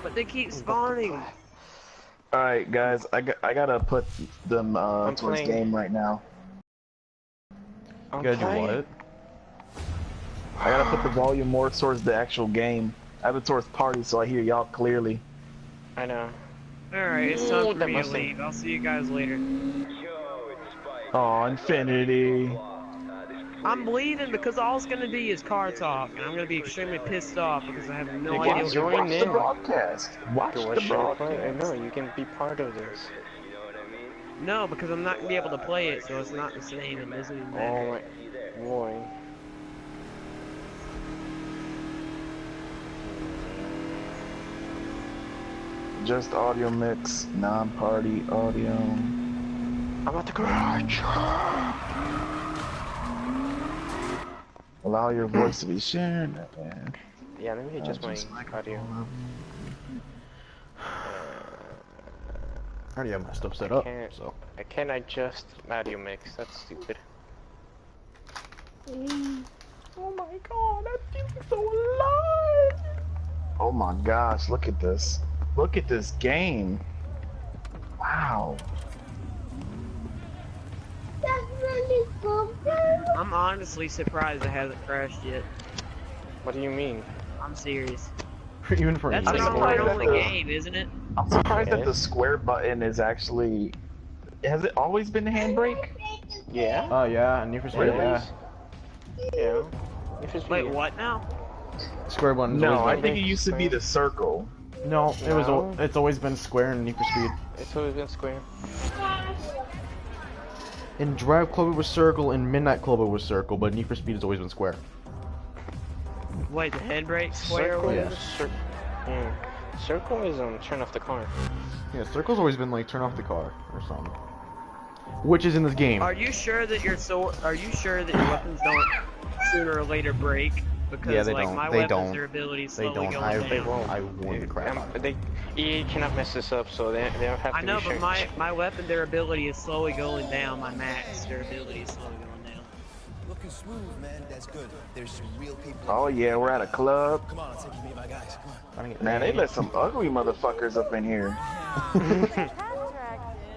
But they keep spawning. Alright, guys, I gotta put them towards playing. game right now. I'm You gotta do playing. what? I gotta put the volume more towards the actual game. I have it towards party so I hear y'all clearly. I know. Alright, it's time for that me to Mustang. leave. I'll see you guys later. Oh, Infinity. I'm leaving because all it's gonna be is car talk, and I'm gonna be extremely pissed off because I have no You idea can what join Watch the in. broadcast. Watch You the watch the play. I broadcast. know, you can be part of this. No, because I'm not gonna be able to play it, so it's not the same. It doesn't even matter. Oh my boy. Just audio mix, non-party audio. I'm at the garage. Allow your voice to be shared. Yeah, let me adjust my audio. I already have my stuff set up, can't- so. I can't adjust audio mix. That's stupid. Oh my god, that thing's so alive! Oh my gosh, look at this. Look at this game. Wow. I'm honestly surprised it hasn't crashed yet. What do you mean? I'm serious. Even for That's me. an I'm surprised online only that the- game, isn't it? I'm surprised that Okay. the square button is actually... Has it always been handbrake? Yeah? Oh yeah, Need for Speed, Really? yeah. Yeah. If it's Wait, what now? Square button's No, I always think it used to be the circle. been... No, No. it's always been square in Need for Speed. It's always been square. In Drive Club it was circle, in Midnight Club it was circle, but Need for Speed has always been square. Wait, the handbrake square? Circle Yeah. is circle is turn off the car. Yeah, circle's always been like turn off the car or something. Which is in this game. Are you sure that Are you sure that your weapons don't sooner or later break? Because Yeah, they like don't. my They weapons, don't. their abilities They slowly don't. going I down. warned the crap out of it. EA cannot mess this up, so they don't have to I know, be but sure. my weapon durability is slowly going down. My max durability is slowly going down. Looking smooth, man. That's good. There's some real people. Oh yeah, we're at a club. Come on, I'll take you to meet my guys. Come on. Man, they let some ugly motherfuckers up in here.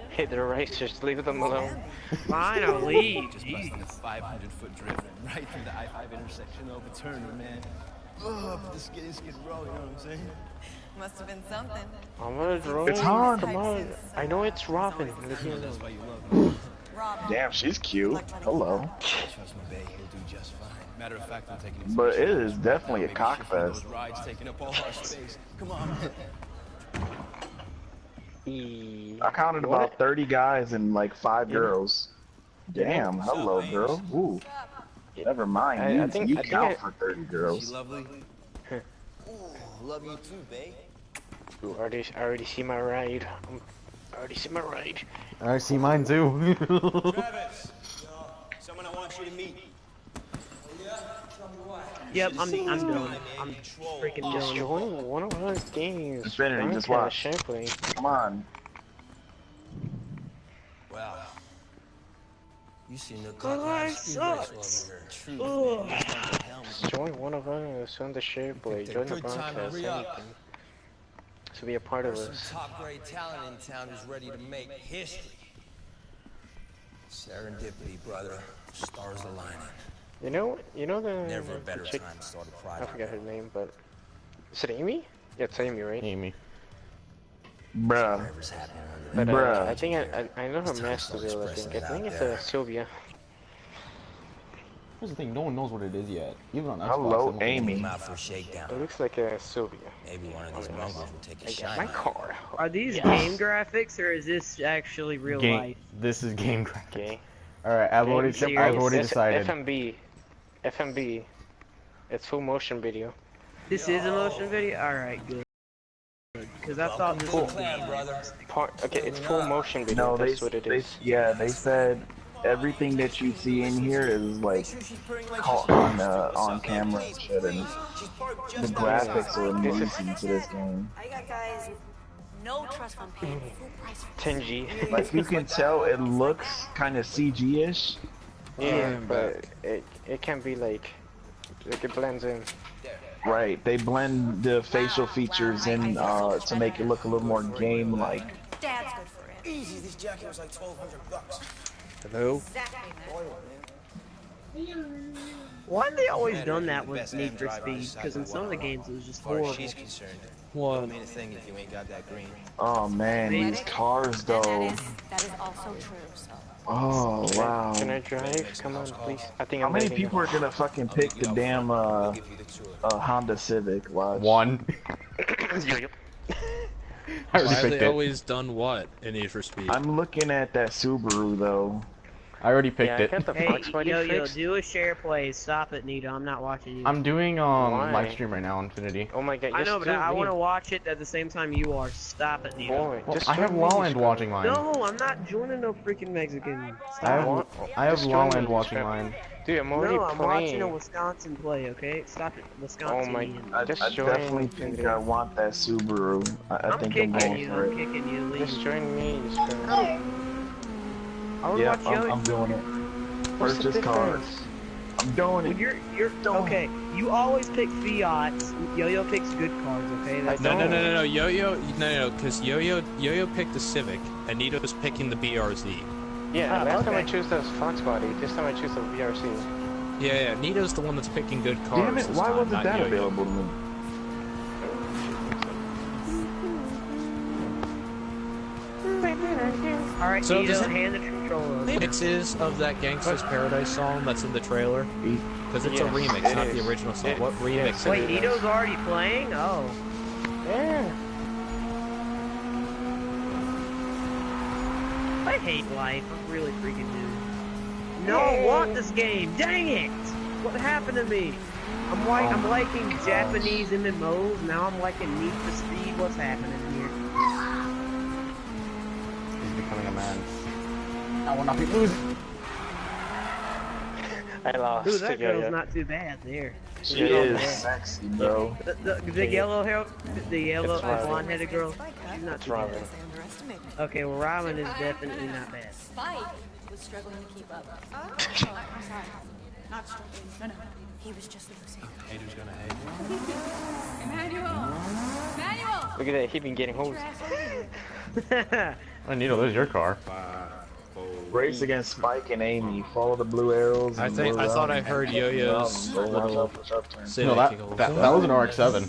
Hey, they're racers. Leave them alone. Fine, I'll leave. Just Jeez. busting a 500-foot drift right through the I-5 intersection over Turner, man. Oh, but the skid row, you know what I'm saying? Must have been something. I'm gonna drone. It's hard. Come on. I know it's Robin. Leave me That's alone. why you love me. Rob. Damn, she's cute. Hello. Trust me, babe. He'll do just fine. Matter of fact, I'm taking him to But the it show. is definitely a Maybe cock shift one of fest. those rides taking up all our space. Come on. I counted about 30 guys and like 5 girls. Damn, hello girl. Ooh. Never mind. I think- you I think count I- for 30 She girls. lovely? Ooh, love you too, babe. Ooh, I already see my ride. I already see my ride. I see mine too. Travis, someone I want you to meet. Yep, I'm done. I'm freaking Just done. join one of our games. Infinity, just Frank and watch. Shampoo. Come on. Wow. You seem to My got life sucks. Ugh. Just join one of us on the SharePlay. Join the Good time to broadcast. re-up. Anything. To be a part of There's us. some top-grade talent in town who's ready to make history. Serendipity, brother. Stars aligning. You know the. Never a better the chick, time to start a I project. forgot her name, but is it Amy? Yeah, it's Amy, right? Amy. Bruh. Whatever's happening But under Bruh. I think I know her master bill. I think it's Sylvia. Here's the thing, no one knows what it is yet. Even on Xbox. Hello, they don't- Amy. Come out for a shakedown. It looks like Sylvia. Maybe one of these mongrels will take a I shine. got my car. Are these Yes. game graphics or is this actually real Game. life? This is game graphics. Okay. Alright, I've already serious? decided. FMB. It's full motion video. This is a motion video? Alright, good. Because I thought this Cool was plan, brother. Okay, it's full motion video. No, That's what it is. yeah, they said everything that you see in here is like caught on camera and shit, and the graphics are amazing to this game. I got guys with no trust fund paying full price for 10G. Like you can tell, it looks kind of Yeah, but it can be like it blends in. Right, they blend the facial features in to make it look a little more game-like. Dad's good for it. Easy, this jacket was like $1,200. Hello? Exactly, man. Why have they always done that with Need for Speed? Because in some of the games it was just As far as horrible. she's concerned, What? don't mean a thing if you ain't got that green. Oh man, these cars And though. that is also true, so. Oh wow. Can I drive? Come on, please. I think How I'm many waiting. people are gonna fucking pick the damn I'll give you the tour. Honda Civic? Watch. One. I already Why have picked they it. always done what in Need for Speed? I'm looking at that Subaru though. I already Yeah, picked I it. got the Hey, Fox body yo, fixed. do a share play. Stop it, Nito. I'm not watching you. I'm doing Why? live stream right now, Infinity. Oh my god, I yes, know, but dude, I want to me. watch it at the same time you are. Stop it, Nito. Boy, Well, just I have join me, La Land screw. watching line. No, I'm not joining no freaking Mexican. I Stop. have want- I have just La join Land me, watching screw. line. Dude, I'm already No, I'm watching a playing. Wisconsin play, okay? Stop it, Oh Wisconsin. my, I just join definitely Infinity. think I want that Subaru. I I'm think I'm kicking going you. for I'm it. kicking you. Just Leave. join me, screw. I want to Yeah, watch Yo. I'm doing it. What's the Purchase cars. difference? I'm doing Well, it. you're okay. You always pick Fiats. Yo-Yo picks good cars, okay? That's No, don't. no, Yo-Yo, no, because Yo-Yo picked the Civic, and Nito's picking the BRZ. Yeah, Oh, last time I okay. chose the Fox body, this time I choose the VRC. Yeah, Nito's the one that's picking good cars. Damn it! this Why time, wasn't not that Yo-Yo. available to me? All right, So Nito, does it- hand the controller. Remixes of that Gangsta's Paradise song that's in the trailer? Because it's a Yes, remix, it not is. the original song. It- What remix? yes, Wait, it is. Nito's already playing? Oh. Yeah. I hate life. I'm really freaking new. No, I want this game. Dang it! What happened to me? I'm liking Japanese MMOs. Now I'm liking Need for Speed. What's happening here? He's becoming a man. I will not be losing. I lost. Ooh, that yeah, girl's yeah. not too bad there. She Yeah, is yeah. sexy, bro. The yellow hair, the yellow It's Robin. blonde-headed girl. She's not It's too bad. Robin. Okay, well, Robin is definitely not bad. Spike was struggling to keep up. Oh, I'm sorry. Not struggling. No, no. He was just losing. Haters gonna hate. Emmanuel! Emmanuel! Look at that, he been getting hosed. Oh, Nito, there's your car. Race against Spike and Amy. Follow the blue arrows. I and think go I thought I around. heard Yo-Yo's Go around, little push up, turn. Civic. No, that was an RX-7.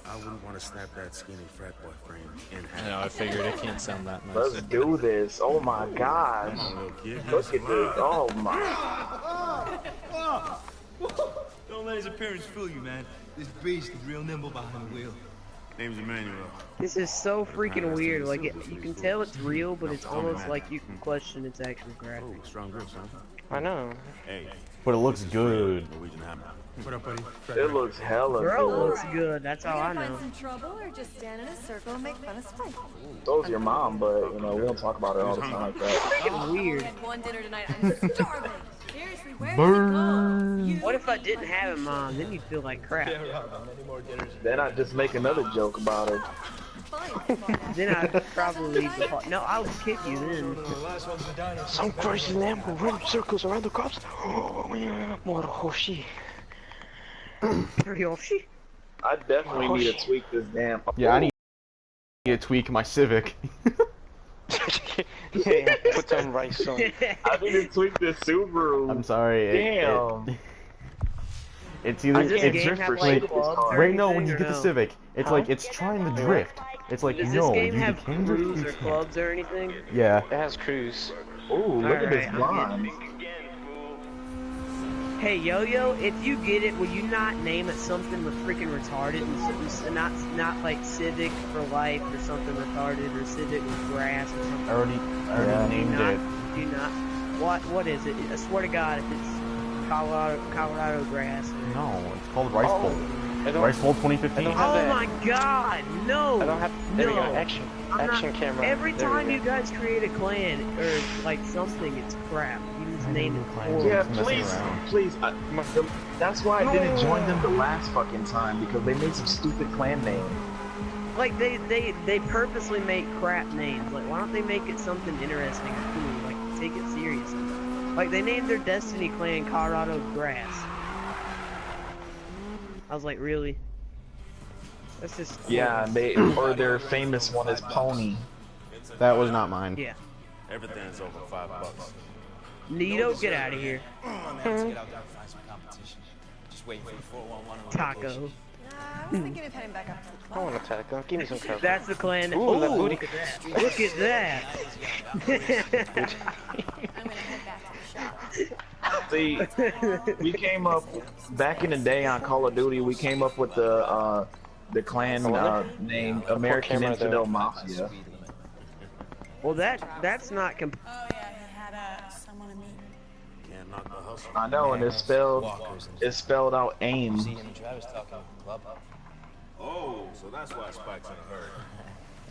I wouldn't want to snap that skinny frat boy frame in I half. know, I figured it can't sound that nice. Let's do this. Oh my gosh. Little kid, Look at this. Oh my. Don't let his appearance fool you, man. This beast is real nimble behind the wheel. name's Emmanuel. This is so freaking weird. Like, you can tell it's real, but it's almost like you can question its actual Oh, graphics. strong grip, son. I know. Hey, But it looks good. Norwegian hammer. What up, buddy? It looks hella Girl good. looks good. That's all I know. Find some trouble or just stand in a circle and make fun of Spike? So's your mom, but you know we don't talk about her all the time like that. Freaking weird. Had one dinner tonight. I'm starving. Seriously, where did it go? You What if I didn't have a mom? Then you'd feel like crap. Then I just make another joke about her. Then I'd probably leave the park. No, I would kick you then. Some crazy lamb will run circles around the cops. Morohoshi. Yoshi? I definitely need to tweak this damn. Yeah, I need to tweak my Civic. Yeah, put some rice on. I need to tweak this Subaru. I'm sorry. Damn. It's either Does this it's game drift have, for like, clubs or right now when anything, you or get the no? Civic, it's like it's trying to drift. It's like Does no, this game you have can drift. crews you or can't. clubs or anything? Yeah. It has cruise. Ooh, look at this Alright, I'm blonde. Hey, Yo-Yo, if you get it, will you not name it something with freaking retarded and not like Civic for Life or something retarded or Civic with grass or something? I already named not, it. Do you not? What is it? I swear to God, if it's Colorado grass. Or... No, it's called Rice Bowl. I don't, Rice Bowl I 2015. don't have Oh that. my God, no! I don't have. There we go. No. Action. I'm Action not, camera. Every There we time go. you guys create a clan or like something, it's crap. You just name it. horrible. Yeah, Messing please, around. please. That's why I didn't join them the last fucking time because they made some stupid clan name. Like they purposely make crap names. Like why don't they make it something interesting or cool? Like take it seriously. Like they named their Destiny clan Colorado Grass. I was like, really? That's just Yeah, they or their famous one is Pony. That was not mine. yeah. Everything's over $5. Nito, get out of here. I'm gonna have to get out there and find some competition. Just waiting for the 411 on Taco. location. I was thinking of heading back up to the I club. want to tackle. Give me some cover. That's the clan. Ooh, that Ooh, booty. look at that. Look at that. I'm gonna head back to the shop. See, we came up back in the day on Call of Duty. We came up with the clan named American camera, Infidel though. Mafia. Well, that's not Oh yeah, he had someone to meet. Can't knock the hustle. I know, and it's spelled out AIM. See him and Travis talking at the club. Oh, so that's why Spike's in a hurry.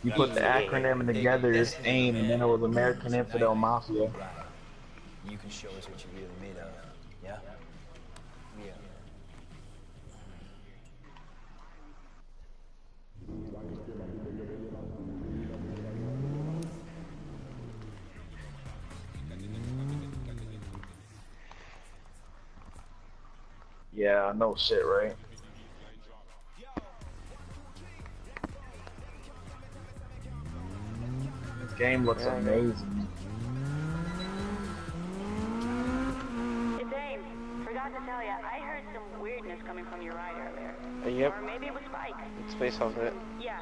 You put the acronym together, it's AIM, and then it was American Infidel Mafia. Right. You can show us what you're really made of. Yeah? Yeah. Yeah, no shit, right? This game looks amazing. It's Ames. Forgot to tell you, I heard some weirdness coming from your ride earlier. Yep. Or maybe it was Spike. It's based off of it. Yeah,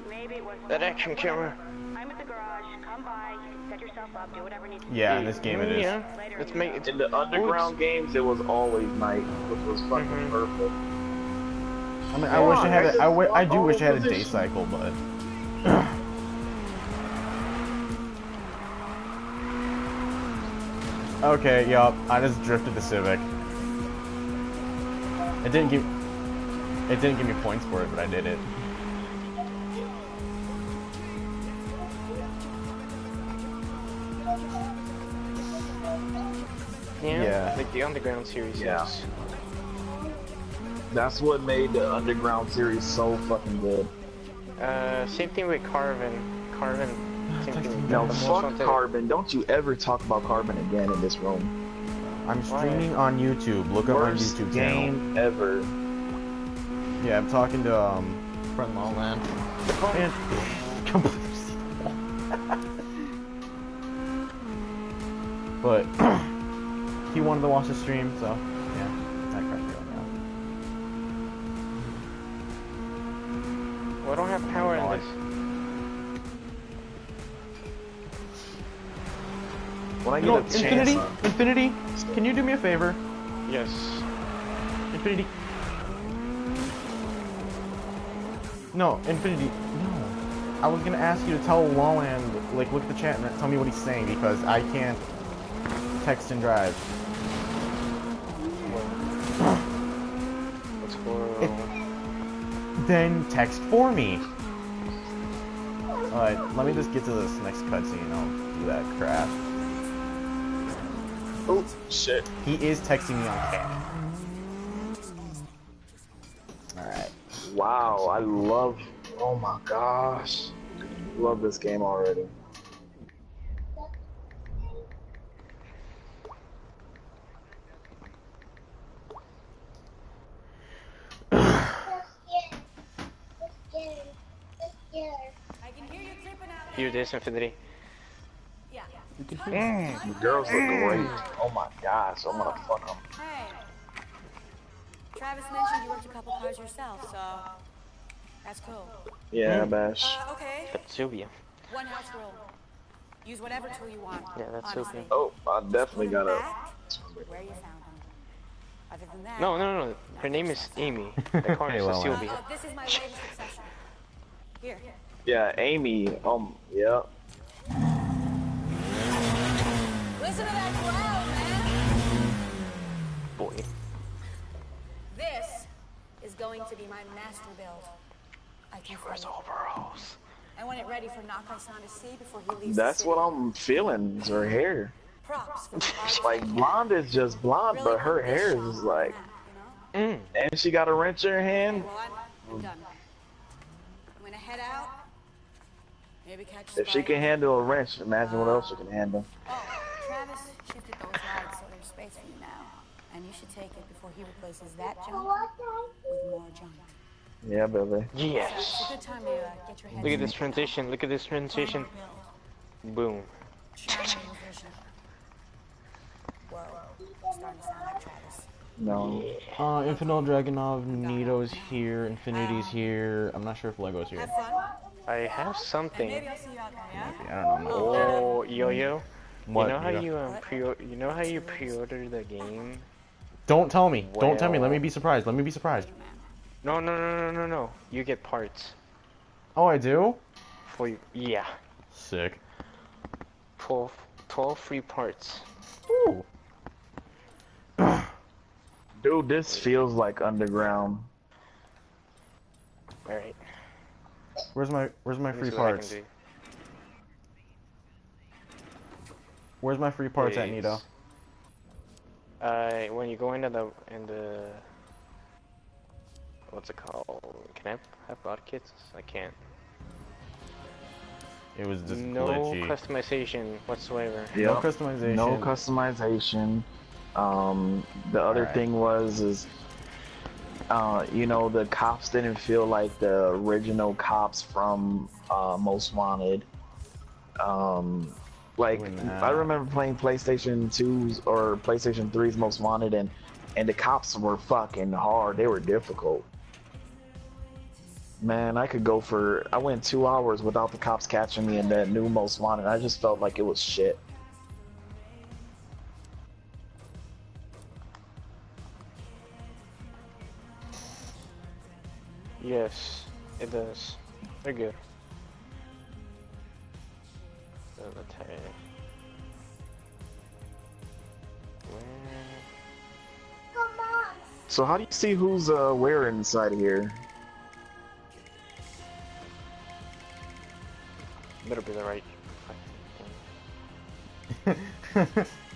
maybe it was. That action camera. I'm at the garage. Come by. You can set yourself up. Do whatever needs to be Yeah, done. in this game it is. Yeah. Later Let's in make the it. In the underground games, it was always night, which was fucking perfect. I mean, I wish I had a, I do wish I had a day cycle, but. Okay, yup, I just drifted the Civic. It didn't give me points for it, but I did it. Yeah. Like the Underground series. Yeah. Yes. That's what made the Underground series so fucking good. Same thing with Carvin. Same thing with No, the most fuck wanted. Carbon. Don't you ever talk about Carbon again in this room. I'm streaming on YouTube. Look up my Worst YouTube channel. game ever. Yeah, I'm talking to friend Lawland. And but he wanted to watch the stream, so yeah, that cracked me up now. Well, I don't have power in this. When I You get know, a chance, Infinity, can you do me a favor? Yes. Infinity. No, Infinity. No. I was gonna ask you to tell Lawland, like, look at the chat and tell me what he's saying because I can't text and drive. Let's go. Then text for me. Alright, let me just get to this next cutscene and I'll do that crap. oh shit. He is texting me on chat. Alright. Wow, I love. Oh my gosh, love this game already. I can hear you creeping out. Hear this, Infinity. Yeah. The girls look great. Oh my gosh, I'm gonna fuck them. Hey. Travis mentioned you worked a couple cars yourself, so that's cool. Yeah, Bash. Okay. That's Sylvia. One house rule. Use whatever tool you want. Yeah, that's honestly. Sylvia. Oh, I definitely Put 'em gotta. back where you found them. Other than that. No. Her name is Amy. The car Hey, is Lala. Sylvia. This is my latest obsession. Here. Yeah, Amy. Yeah. Listen to that cloud, man. Boy. This is going to be my master build. I can Where's feel it. overalls? I want it ready for Nakai-san to see before he leaves. That's the what city. I'm feeling. Is her hair. Props for the Like blonde is just blonde, really but her put this hair shot is on like. that, you know? And she got a wrench in her hand. Well, I'm done. I'm gonna head out. Maybe catch If she Spike. can handle a wrench, imagine what else she can handle. Oh, Travis shifted those rides so there's space for you now. And you should take it before he replaces that junk with more junk. Yeah, baby. Yes. It's a good time to get your head Look at this straight. transition. Look at this transition. Boom. Shiny vision. Whoa. Starting to sound like Travis. No. Infinite Dragunov, Nito's here, Infinity's here. I'm not sure if Lego's here. Have fun. I have something. Maybe I'll see you out there, yeah? I don't know. Oh, Yo-Yo. What, You know how Nito? you know how you pre-order the game? Don't tell me. Don't tell me. Let Well- me be surprised. Let me be surprised. No. You get parts Oh, I do? for you. Yeah. Sick. 12 free parts. Ooh. Dude, this feels like underground. All right. Where's my Let me free see what I can parts? do. Where's my free parts at, Please. Nito? When you go into the what's it called? Can I have bot kits? I can't. It was just No glitchy. customization whatsoever. No Yep. customization. No customization. The other Alright. thing was you know, the cops didn't feel like the original cops from Most Wanted. Like Doing that. I remember playing PlayStation 2's or PlayStation 3's Most Wanted, and the cops were fucking hard. They were difficult. Man, I went 2 hours without the cops catching me in that new Most Wanted. I just felt like it was shit. Yes, it does. They're good. So how do you see who's where inside here? Better be the right.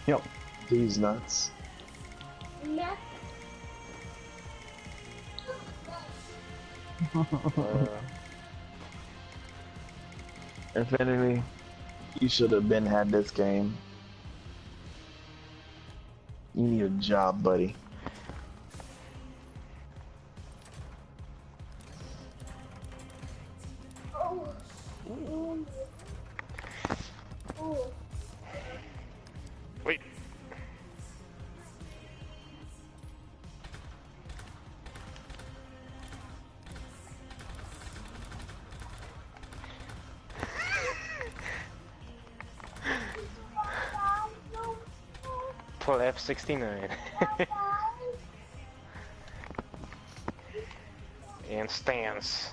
Yep. These nuts. Infinity, you should have been had this game. You need a job, buddy. Wait. Pull F69. And stance.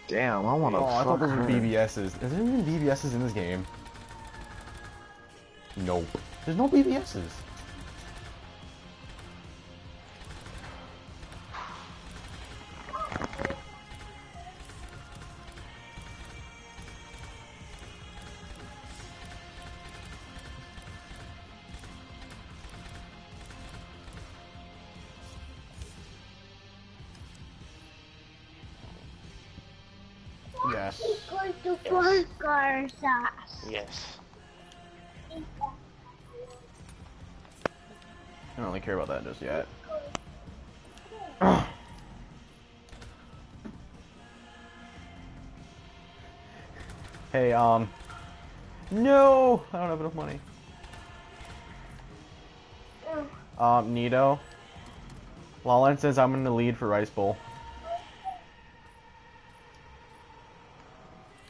Damn, I want to Oh, I thought fuck those were her. BBSs. Is there even BBSs in this game? Nope. There's no BBSs. Yes. Yes. I don't really care about that just yet. Hey, no! I don't have enough money. Nito. Lawland says I'm in the lead for Rice Bowl.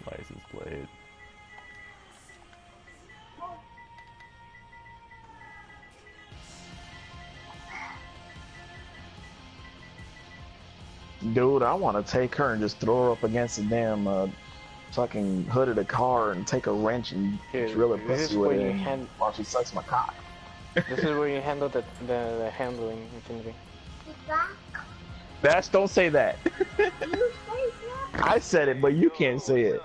License plate. Dude, I want to take her and just throw her up against the damn fucking hood of the car and take a wrench and Here, drill a this pussy is with where it you and- hand- while she sucks my cock. This is where you handle the handling, Infinity. Bash, don't say that. I said it, but you can't say it.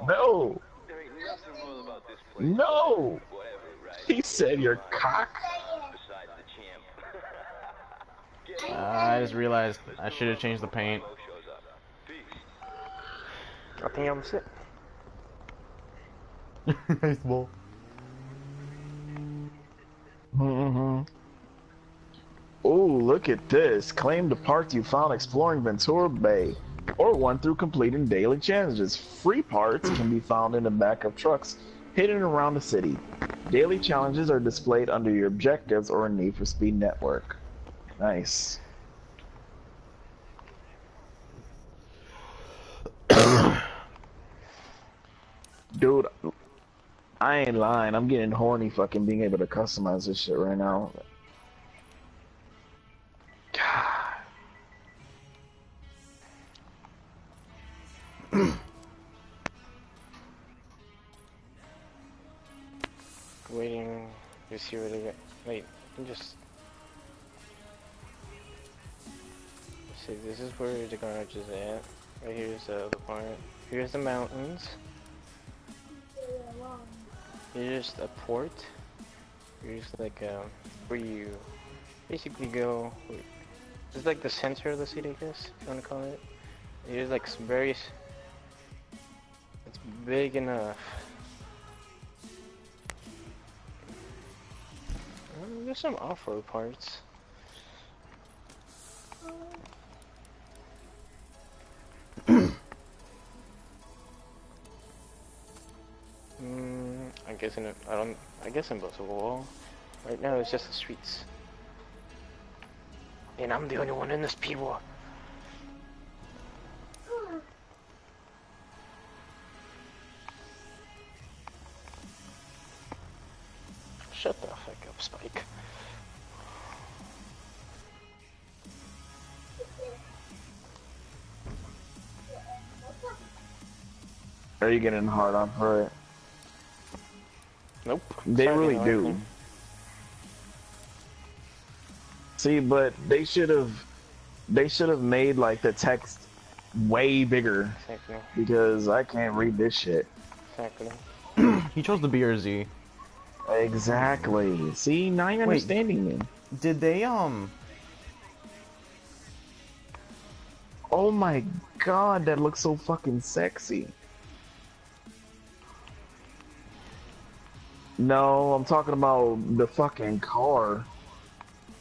No. No. He said your cock. I just realized I should have changed the paint. I think I'm sick. Nice ball. Mm-hmm. Oh, look at this. Claim the parts you found exploring Ventura Bay, or won through completing daily challenges. Free parts can be found in the back of trucks hidden around the city. Daily challenges are displayed under your objectives or Need for Speed network. Nice. Dude, I ain't lying. I'm getting horny fucking being able to customize this shit right now. Waiting to see where they get. Wait, I'm just. See, this is where the garage is at. Right here's the other part. Here's the mountains. Here's a port. Here's like where you basically go. It's like the center of the city, I guess, if you want to call it. Here's like some various. It's big enough. There's some off-road parts. I guess in both of all. Right now it's just the streets. And I'm the only one in this people. Shut the fuck up, Spike. Are you getting hard on for it? Nope. They really do. See, but they should have made like the text way bigger. Exactly. Because I can't read this shit. Exactly. He chose the BRZ. Exactly. See, now you're understanding me. Did they Oh my god, that looks so fucking sexy. No, I'm talking about the fucking car.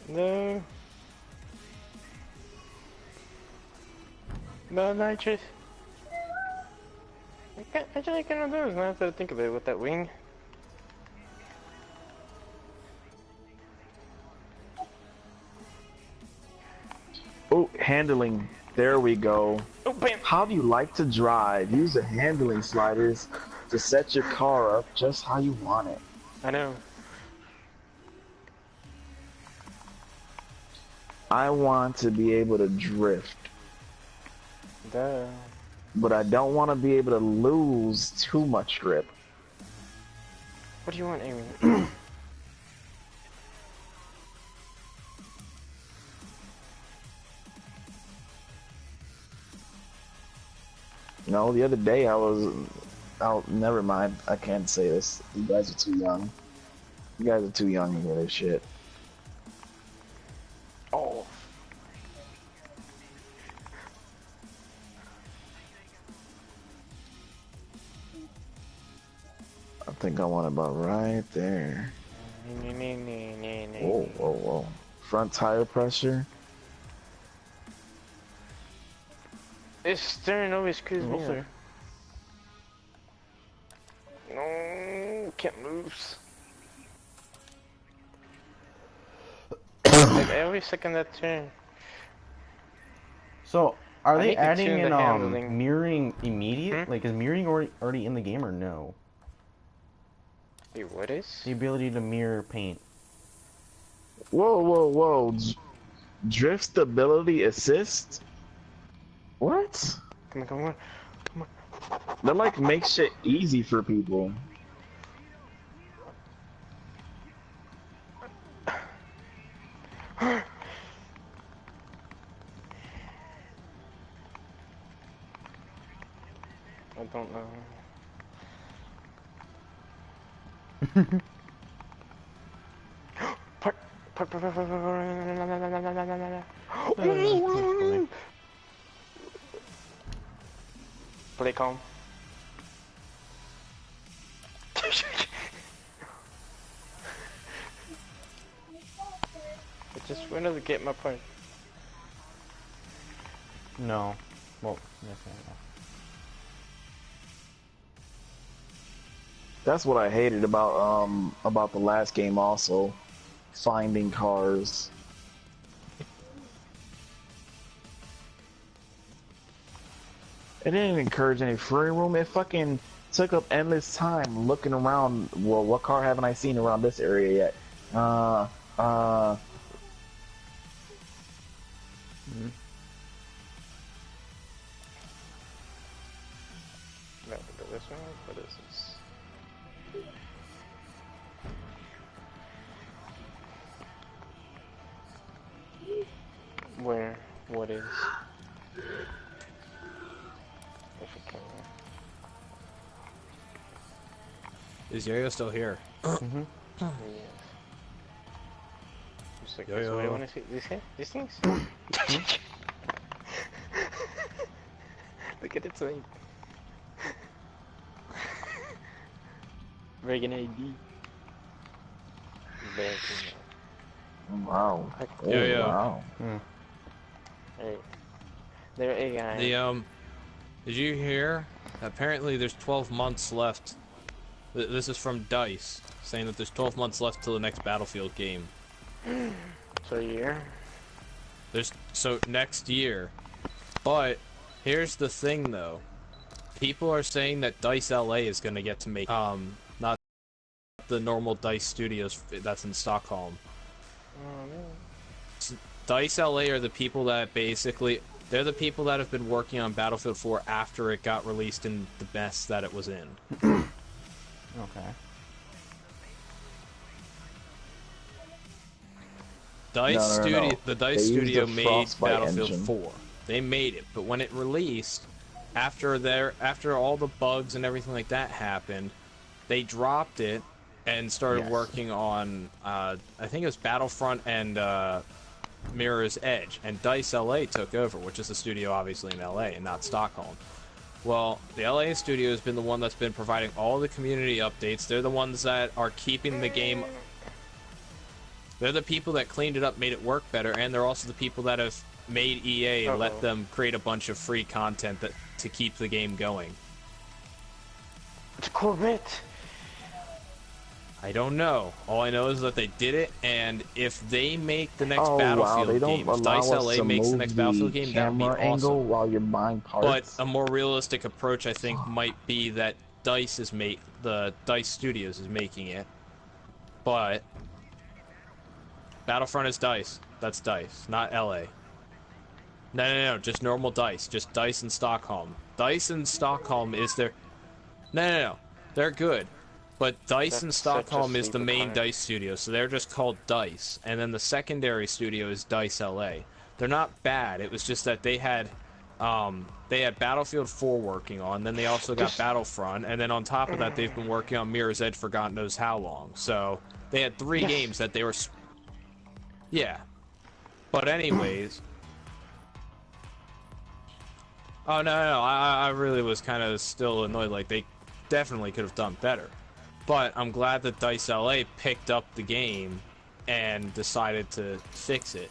No. No, nitrous. Actually, I kind of do. Now I have to think of it with that wing. Oh, handling. There we go. Oh, bam. How do you like to drive? Use the handling sliders to set your car up just how you want it. I know. I want to be able to drift. Duh. But I don't want to be able to lose too much grip. What do you want, Amy? No, the other day I was out. Never mind. I can't say this. You guys are too young. You guys are too young to hear this shit. Oh. I think I want about right there. Whoa, whoa, whoa. Front tire pressure. It's steering always cruise over. No, can't move. Like every second that turn. So, are they need to adding tune in the handling. mirroring immediate? Like, is mirroring already in the game or no? Wait, what is? The ability to mirror paint. Whoa, whoa, whoa. Drift stability assist? What? Come on, come on, come on. That like makes shit easy for people. I don't know. Play calm. just wanted to get my point. No. Well, yes, yeah. That's what I hated about the last game also. Finding cars. It didn't encourage any free room. It fucking took up endless time looking around. Well, what car haven't I seen around this area yet? Mm-hmm. No, this one. What is this? Where? What is? If it can. Is Yo-Yo still here? Mm-hmm. Yeah. Just like, Yo-Yo. so what do you want to see? These things? Look at its name. Reagan AD. Wow. Oh, Yo-Yo. wow. Hey. There, hey guys. The did you hear? Apparently, there's 12 months left. This is from DICE, saying that there's 12 months left till the next Battlefield game. So a year? So next year. But here's the thing, though. People are saying that DICE LA is gonna get to make not the normal DICE Studios that's in Stockholm. Oh man. DICE LA are the people that basically they're the people that have been working on Battlefield 4 after it got released in the mess that it was in. Okay. The DICE studio made Frostbite Battlefield engine. 4. They made it, but when it released, after all the bugs and everything like that happened, they dropped it and started working on I think it was Battlefront and Mirror's Edge, and DICE LA took over, which is the studio obviously in LA and not Stockholm. Well, the LA studio has been the one that's been providing all the community updates. They're the ones that are keeping the game. They're the people that cleaned it up, made it work better, and they're also the people that have made EA and let them create a bunch of free content to keep the game going. It's a Corvette. I don't know. All I know is that they did it, and if they make the next They Battlefield don't game, if allow DICE us LA to makes the move next Battlefield game, that would be camera angle awesome. while you're buying parts. But a more realistic approach, I think, might be that the DICE Studios is making it. But Battlefront is DICE. That's DICE, not LA. No, just normal DICE. Just DICE in Stockholm. DICE in Stockholm is their... No. They're good. But DICE in Stockholm is the main DICE studio, so they're just called DICE. And then the secondary studio is DICE LA. They're not bad. It was just that they had Battlefield 4 working on, then they also got Battlefront, and then on top of that, they've been working on Mirror's Edge for God knows how long. So they had 3 games that they were... Yeah. But anyways... Oh, no, I really was kind of still annoyed. Like, they definitely could have done better. But I'm glad that DICE LA picked up the game and decided to fix it.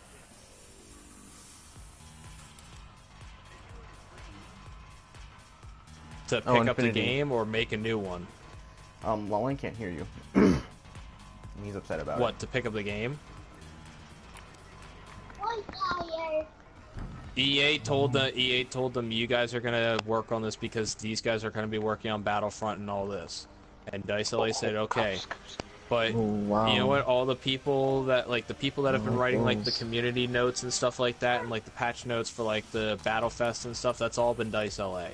To pick up the Infinity. game or make a new one. Lowen can't hear you. He's upset about What, to pick up the game? EA told them you guys are gonna work on this because these guys are gonna be working on Battlefront and all this. And DICE LA said okay. But you know what, all the people that have been writing like the community notes and stuff like that, and like the patch notes for like the Battlefest and stuff, that's all been DICE LA.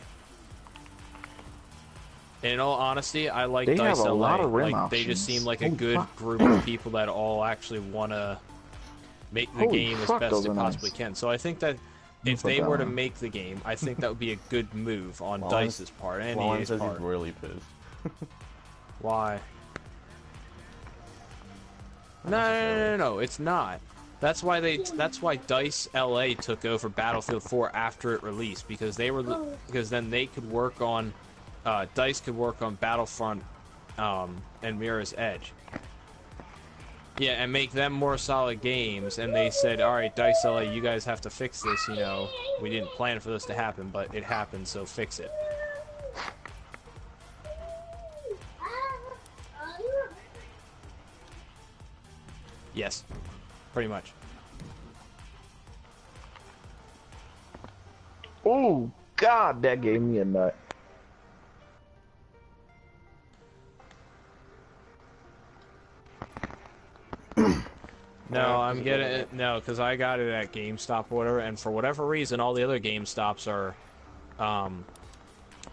And in all honesty, I like They DICE have a LA. lot of rim Like they just options. seem like a Holy good fuck. group of people that all actually wanna make the Holy game as fuck, best those they are possibly nice. can. So I think that if they were to make the game, I think that would be a good move on DICE's part and Lowen EA's says part. he's royally pissed. Why? No, it's not. That's why DICE LA took over Battlefield 4 after it released, because then they could work on DICE could work on Battlefront and Mirror's Edge. Yeah, and make them more solid games. And they said, all right, Dice LA, you guys have to fix this. You know, we didn't plan for this to happen, but it happened, so fix it. Yes, pretty much. Oh God, that gave me a nut. No, I'm getting it. No, because I got it at GameStop or whatever, and for whatever reason, all the other GameStops are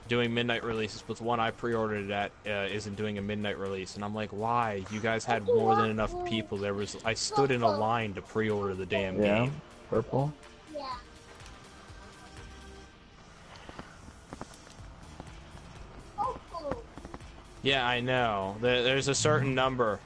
doing midnight releases, but the one I pre-ordered it at isn't doing a midnight release, and I'm like, why? You guys had more than enough people. I stood in a line to pre-order the damn game. Purple. Yeah, I know. There's a certain number.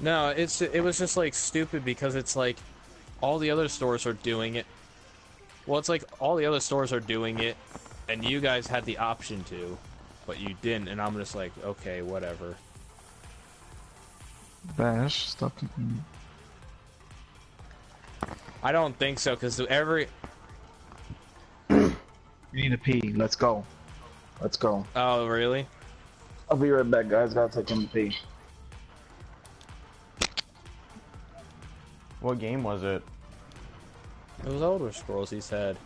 No, it was just like stupid because it's like all the other stores are doing it. Well, it's like all the other stores are doing it, and you guys had the option to, but you didn't, and I'm just like, okay, whatever. Bash stuff. I don't think so, because every... You need a pee. Let's go. Let's go. Oh, really? I'll be right back, guys. Gotta take him to pee. What game was it? It was Elder Scrolls, he said.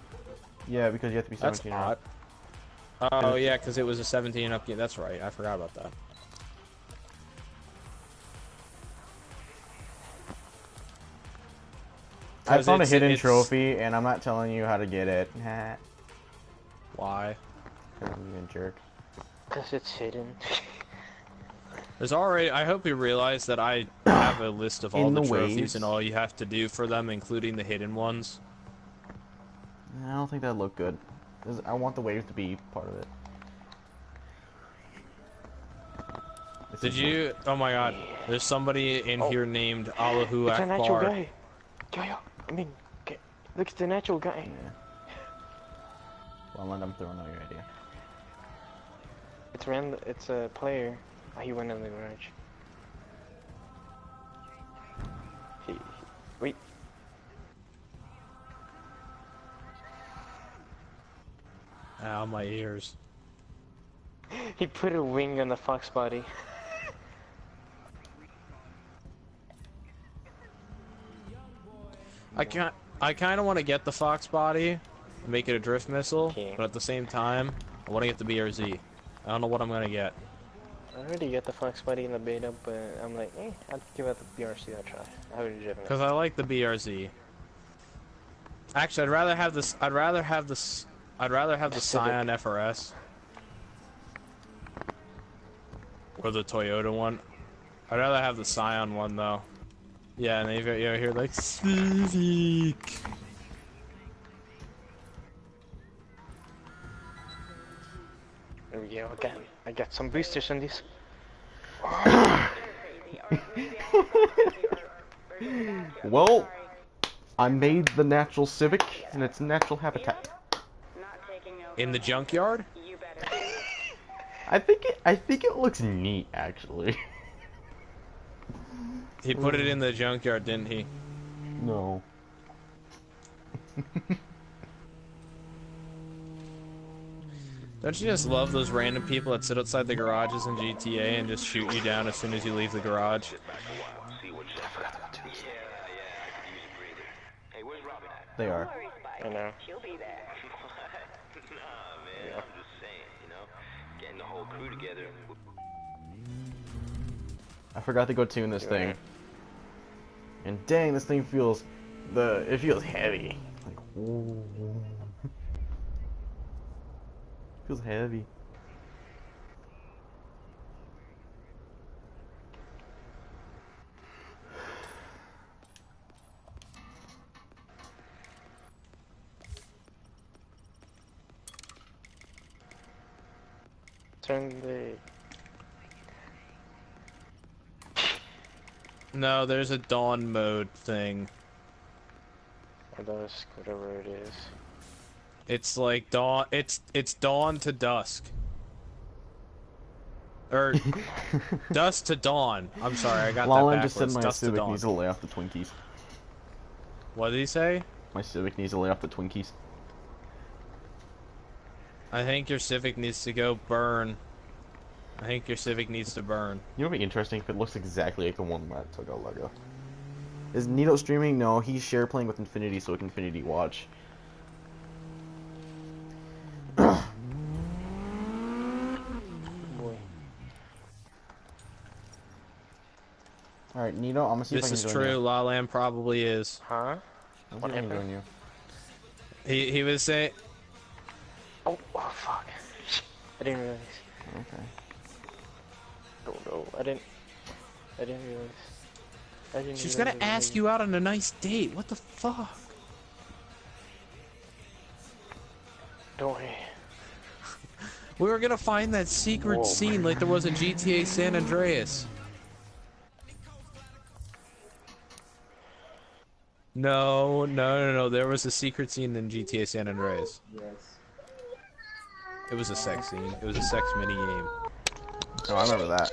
Yeah, because you have to be 17 That's or not. Oh, yeah, because it was a 17 and up game. That's right. I forgot about that. I found a hidden trophy, and I'm not telling you how to get it. Why? Because you're a jerk. Because it's hidden. There's already... I hope you realize that I have a list of all the trophies waves. and all you have to do for them, including the hidden ones. I don't think that'd look good. 'Cause I want the waves to be part of it. Did you... Oh my god. There's somebody in here named Allahu It's a natural Akbar. guy. I mean, look at the natural guy. Yeah. Well, I'm throwing out your idea. It's random. It's a player. Oh, he went in the garage. Wait. Ow, my ears. He put a wing on the fox body. I kind of want to get the Fox body, and make it a drift missile, but at the same time, I want to get the BRZ. I don't know what I'm gonna get. I already got the fox body in the beta, but I'm like, I'll give out the BRC a try. I haven't driven it. Because I like the BRZ. Actually, I'd rather have this. I'd rather have the Scion FRS or the Toyota one. I'd rather have the Scion one though. Yeah, and you ever hear like Civic. There we go. I got some boosters on this. Well, I made the natural Civic in its natural habitat. In the junkyard? I think it looks neat, actually. He put it in the junkyard, didn't he? No. Don't you just love those random people that sit outside the garages in GTA and just shoot you down as soon as you leave the garage? They are. I know. She'll be there. Nah, man, I'm just saying, you know, getting the whole crew together. I forgot to go tune this thing. And dang, this thing feels it feels heavy. Like, ooh. Feels heavy. Turn the... No, there's a dawn mode thing. Or dusk, whatever it is. It's like dawn. It's dawn to dusk. Or dusk to dawn. I'm sorry, I got that Lala backwards. just said my Dusk to Civic dawn. needs to lay off the Twinkies. What did he say? My Civic needs to lay off the Twinkies. I think your Civic needs to go burn. I think your Civic needs to burn. You know what'd be interesting if it looks exactly like the one that took out Lego. Is Nito streaming? No, he's share playing with Infinity, so we can Infinity watch. Boy. Alright, Nito, I'm gonna see This if I is can join true. you. La Land probably is. Huh? I'm What see if I can happened? join you. He was saying. Oh, fuck. I didn't realize. Okay. Oh no, I didn't realize. She's gonna ask you out on a nice date. What the fuck? Don't worry. We were gonna find that secret scene like there was in GTA San Andreas. No. There was a secret scene in GTA San Andreas. Yes. It was a sex scene. It was a sex mini game. Oh, I remember that.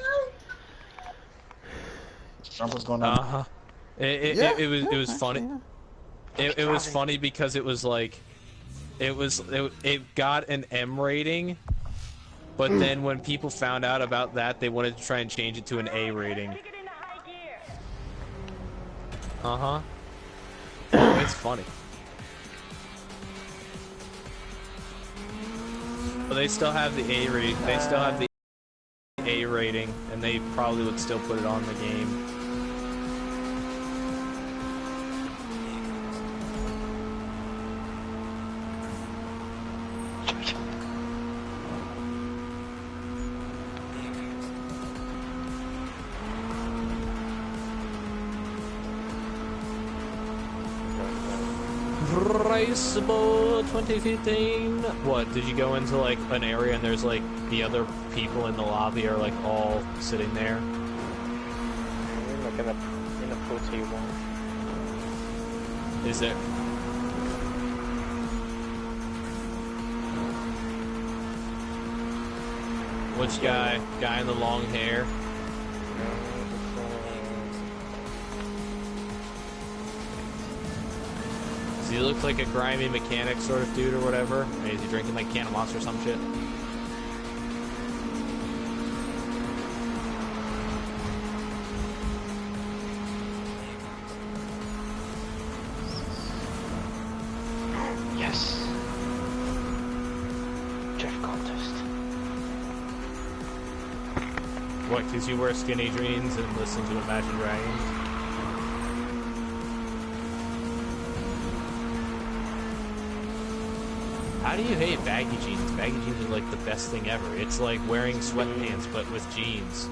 What's going on? Uh-huh. It was funny. It was funny because it was like it got an M rating, but then when people found out about that, they wanted to try and change it to an A rating. Uh-huh. It's funny. But they still have the A rating. They still have the A rating, and they probably would still put it on the game. Race Bowl 2015. What, did you go into like an area and there's like the other people in the lobby are like all sitting there? Like in a pool table. Is it? Which guy? Guy in the long hair? Does he look like a grimy mechanic sort of dude or whatever? Or is he drinking like a can of Monster or some shit? Yes. Drift contest. What, because you wear skinny jeans and listen to Imagine Dragons? How do you hate baggy jeans? Baggy jeans are like the best thing ever. It's like wearing sweatpants but with jeans.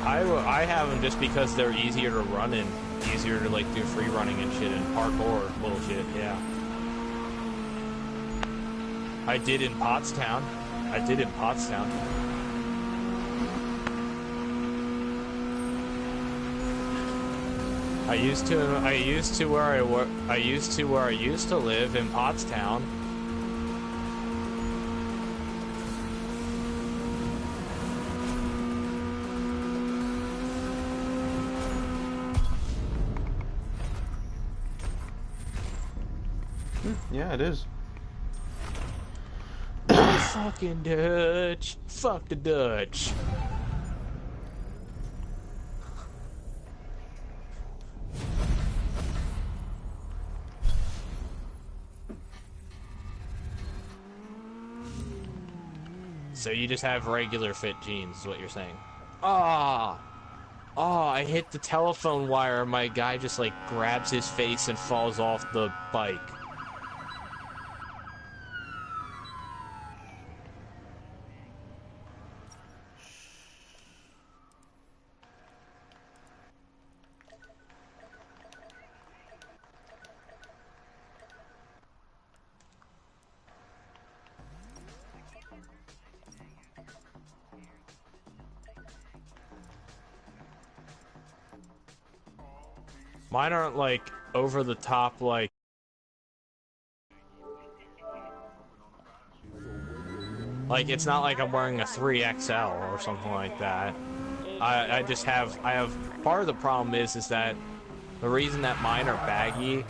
I have them just because they're easier to run in. Easier to like do free running and shit and parkour bullshit, yeah. I did in Pottstown. I used to where I used to live in Pottstown. Yeah, it is. Fucking Dutch. Fuck the Dutch. So you just have regular fit jeans, is what you're saying? Ah! Oh, I hit the telephone wire. My guy just like grabs his face and falls off the bike. Mine aren't like over the top like. Like it's not like I'm wearing a 3XL or something like that. I have part of the problem is that the reason that mine are baggy.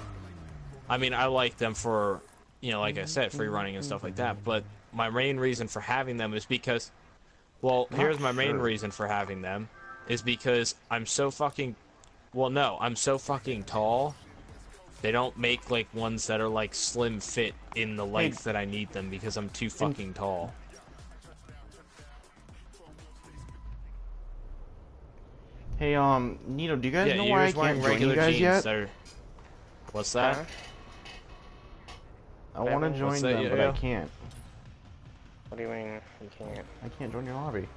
I mean, I like them for, you know, like I said, free running and stuff like that. But my main reason for having them is because, well, here's my main reason for having them, is because I'm so fucking, well, no, I'm so fucking tall. They don't make like ones that are like slim fit in the length that I need them because I'm too fucking tall. Hey, Nito, do you guys know you're why I just wearing can't join you regular guys jeans. yet? They're... What's that? Huh? I want to join them, but I can't. What do you mean you can't? I can't join your lobby.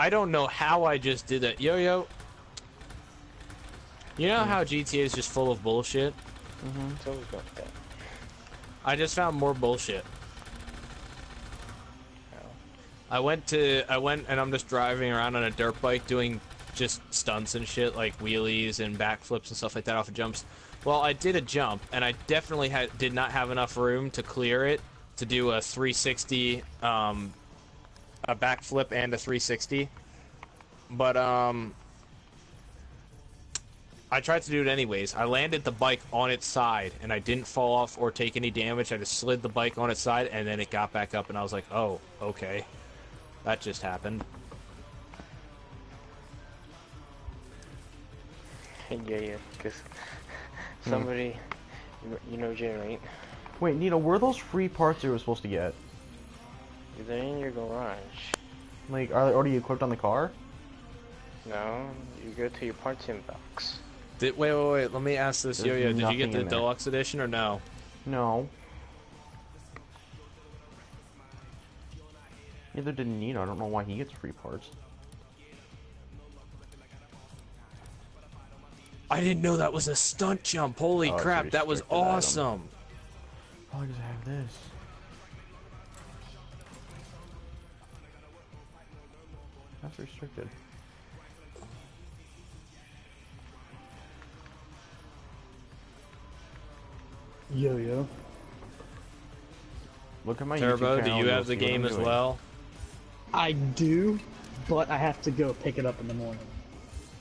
I don't know how I just did that. Yo-Yo. You know how GTA is just full of bullshit? It's always like that. I just found more bullshit. I went and I'm just driving around on a dirt bike doing just stunts and shit like wheelies and backflips and stuff like that off of jumps. Well, I did a jump and I definitely did not have enough room to clear it to do a 360, a backflip and a 360. But I tried to do it anyways. I landed the bike on its side and I didn't fall off or take any damage. I just slid the bike on its side and then it got back up and I was like, oh, okay. That just happened. Yeah, because somebody, you know, generate. Wait, Nito, where are those free parts you were supposed to get? They're in your garage. Like, are they already equipped on the car? No, you go to your parts inbox. Wait, let me ask this, There's Yo-Yo, did you get nothing the in there. deluxe edition or no? No. Neither did Nito. I don't know why he gets free parts. I didn't know that was a stunt jump. Holy Oh, it's a crap, that was restricted item. awesome. Why does it have this? That's restricted. Yo-Yo. Look at my Turbo, YouTube do channel, you you'll have the see what game I'm as doing. well? I do, but I have to go pick it up in the morning.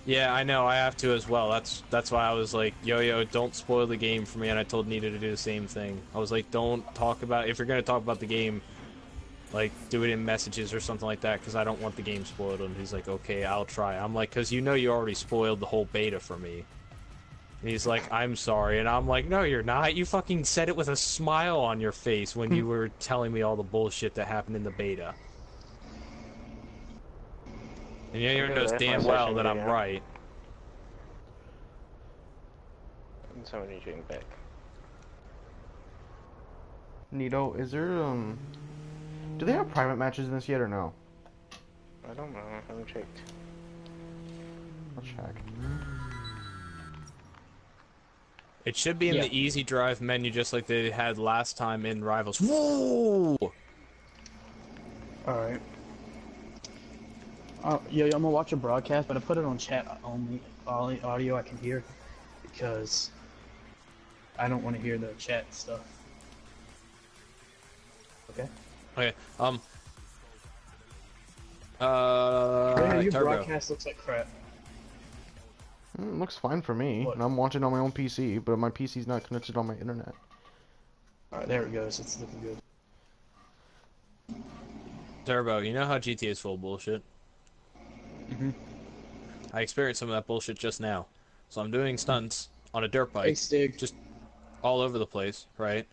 Yeah, I know, I have to as well. That's why I was like, Yo-Yo, don't spoil the game for me, and I told Nita to do the same thing. I was like, don't talk about, if you're gonna talk about the game, like, do it in messages or something like that, because I don't want the game spoiled. And he's like, okay, I'll try. I'm like, because you know you already spoiled the whole beta for me. And he's like, I'm sorry. And I'm like, no, you're not. You fucking said it with a smile on your face when you were telling me all the bullshit that happened in the beta. And you knows damn well that I'm right. Somebody shooting back. Nito, is there, do they have private matches in this yet or no? I don't know. I haven't checked. I'll check. It should be in the easy drive menu just like they had last time in Rivals. Whoa! Alright. Yeah, I'm gonna watch a broadcast, but I put it on chat only, all audio I can hear, because I don't want to hear the chat stuff. Okay. Okay. Yeah, your Turbo. broadcast looks like crap. It looks fine for me, and I'm watching on my own PC, but my PC's not connected on my internet. Alright, there it goes. It's looking good. Turbo, you know how GTA is full of bullshit? I experienced some of that bullshit just now. So I'm doing stunts on a dirt bike. Hey, Stig. Just all over the place, right?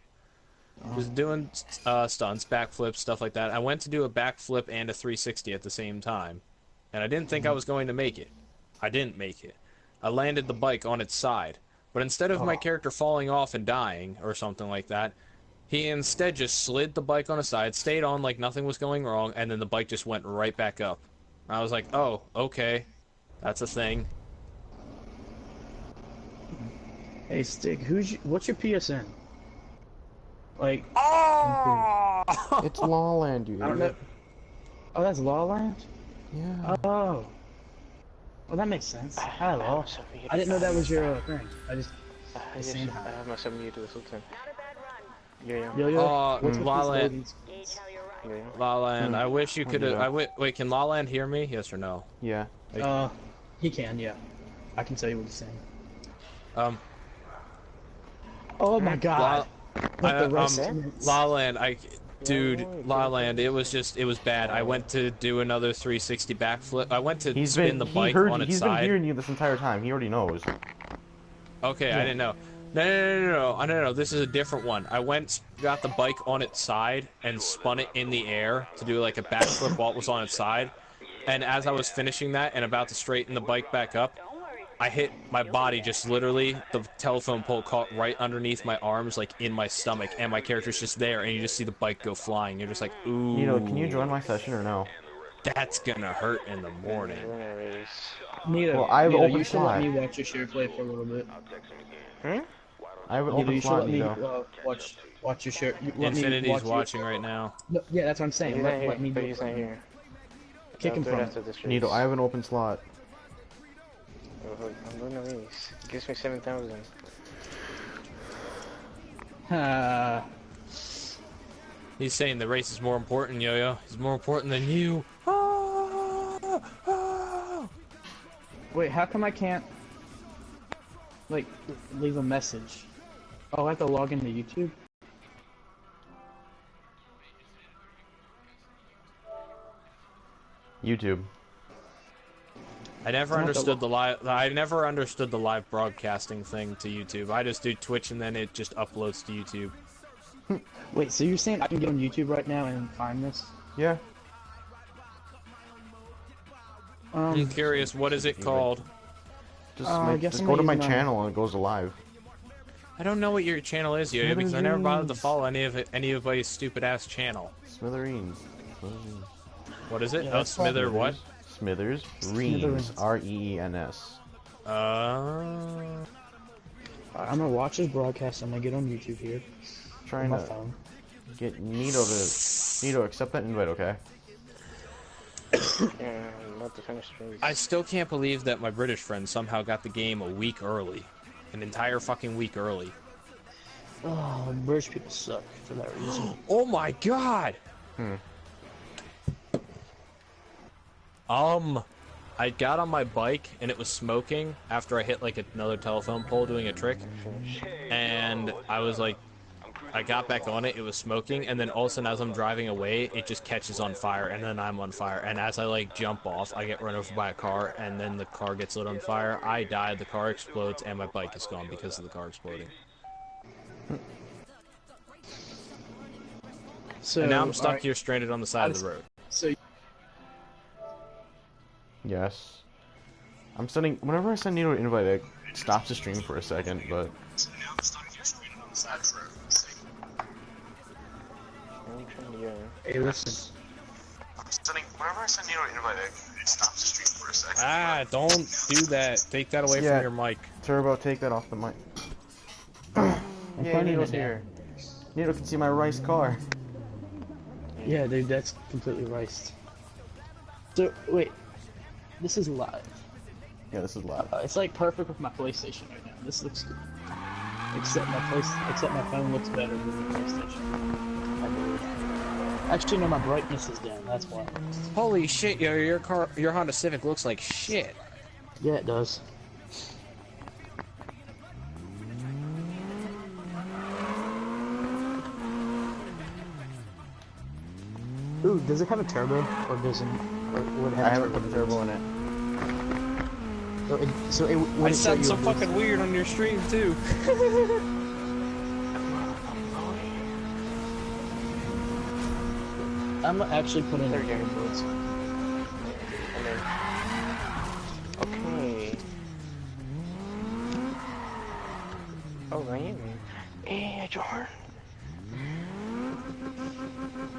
Just doing stunts, backflips, stuff like that. I went to do a backflip and a 360 at the same time. And I didn't think I was going to make it. I didn't make it. I landed the bike on its side. But instead of my character falling off and dying, or something like that, he instead just slid the bike on its side, stayed on like nothing was going wrong, and then the bike just went right back up. I was like, oh, okay. That's a thing. Hey, Stig, what's your PSN? Like, It's Lawland, dude. I don't know. Oh, that's La La Land? Yeah. Oh. Well, that makes sense. Hello. I didn't know that was your thing. I have myself muted this whole time. Yeah. La Land. Yeah. La Land. I wish you could. Wait, can La Land hear me? Yes or no? Yeah. He can. Yeah. I can tell you what he's saying. Oh my God. La Land. Dude, La Land. It was bad. I went to do another 360 backflip. I went to spin the bike on its side. He's been hearing you this entire time. He already knows. Okay, I didn't know. No. This is a different one. I got the bike on its side and spun it in the air to do like a backflip while it was on its side. And as I was finishing that and about to straighten the bike back up, I hit my body, just literally, the telephone pole caught right underneath my arms, like in my stomach, and my character's just there, and you just see the bike go flying. You're just like, ooh. Nito, can you join my session or no? That's gonna hurt in the morning. Nito, well, I have open you should let slot. me watch your share play for a little bit. I have an open slot, Nito. Watch your share. Infinity's watching right now. No, yeah, that's what I'm saying. Let me do he's not here. Kick him from Nito, I have an open slot. I'm doing these. It gives me 7,000. He's saying the race is more important, Yo-Yo. It's more important than you. Wait, how come I can't, like, leave a message? Oh, I have to log into YouTube? YouTube. I never understood the live broadcasting thing to YouTube. I just do Twitch and then it just uploads to YouTube. Wait, so you're saying I can get on YouTube right now and find this? Yeah. I'm curious, what is it called? Just go to my channel and it goes live. I don't know what your channel is, Yo-Yo, because I never bothered to follow any of anybody's stupid ass channel. Smithereens. What is it? Yeah, oh, Smither what? Smithers. Reens. R-E-E-N-S. I'm gonna watch this broadcast. I'm gonna get on YouTube here. Trying to get Nito to accept that invite, okay? Yeah, I'm about to finish this. I still can't believe that my British friend somehow got the game a week early. An entire fucking week early. Oh, British people suck for that reason. Oh my god! I got on my bike and it was smoking after I hit like another telephone pole doing a trick. And I was like, I got back on it, it was smoking, and then all of a sudden as I'm driving away, it just catches on fire, and then I'm on fire. And as I like jump off, I get run over by a car, and then the car gets lit on fire. I die, the car explodes, and my bike is gone because of the car exploding. So, and now I'm stuck here stranded on the side of the road. So. Yes. I'm sending. Whenever I send Nito an invite, it stops the stream for a second, but. Hey, listen. Whenever I send Nito an invite, it stops the stream for a second. Ah, don't do that. Take that away from your mic. Turbo, take that off the mic. Yeah, Nito's here. Nito can see my rice car. Yeah, dude, that's completely riced. So, wait. This is live. Yeah, this is live. It's like perfect with my PlayStation right now. This looks good. Except my phone looks better than the PlayStation. I believe. Actually, no, my brightness is down. That's why. Holy shit, yo, your Honda Civic looks like shit. Yeah, it does. Ooh, does it have a turbo, or doesn't? Or would it have I haven't put a turbo in it. I sound so fucking weird on your stream too. I'm actually putting in earbuds. Okay. Oh, Ryan. Hey, Jordan.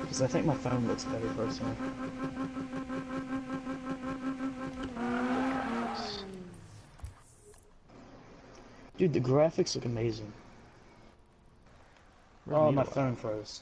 Because I think my phone looks better personally. Dude, the graphics look amazing. Oh, my phone froze.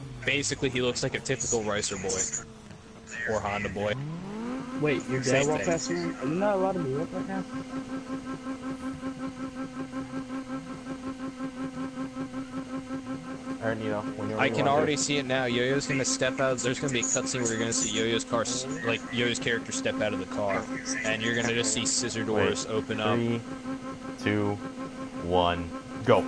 Um, basically he looks like a typical Ricer boy or Honda boy. Wait, your Same dad walked thing. past me? Are you not allowed to be up right now? Alright, Nito, when you're I ready, can you wanna already do see it now. Yo-Yo's gonna step out. There's gonna be a cutscene where you're gonna see Yo-Yo's car, like Yo-Yo's character, step out of the car, and you're gonna just see scissor doors open up. 3, 2, 1, go.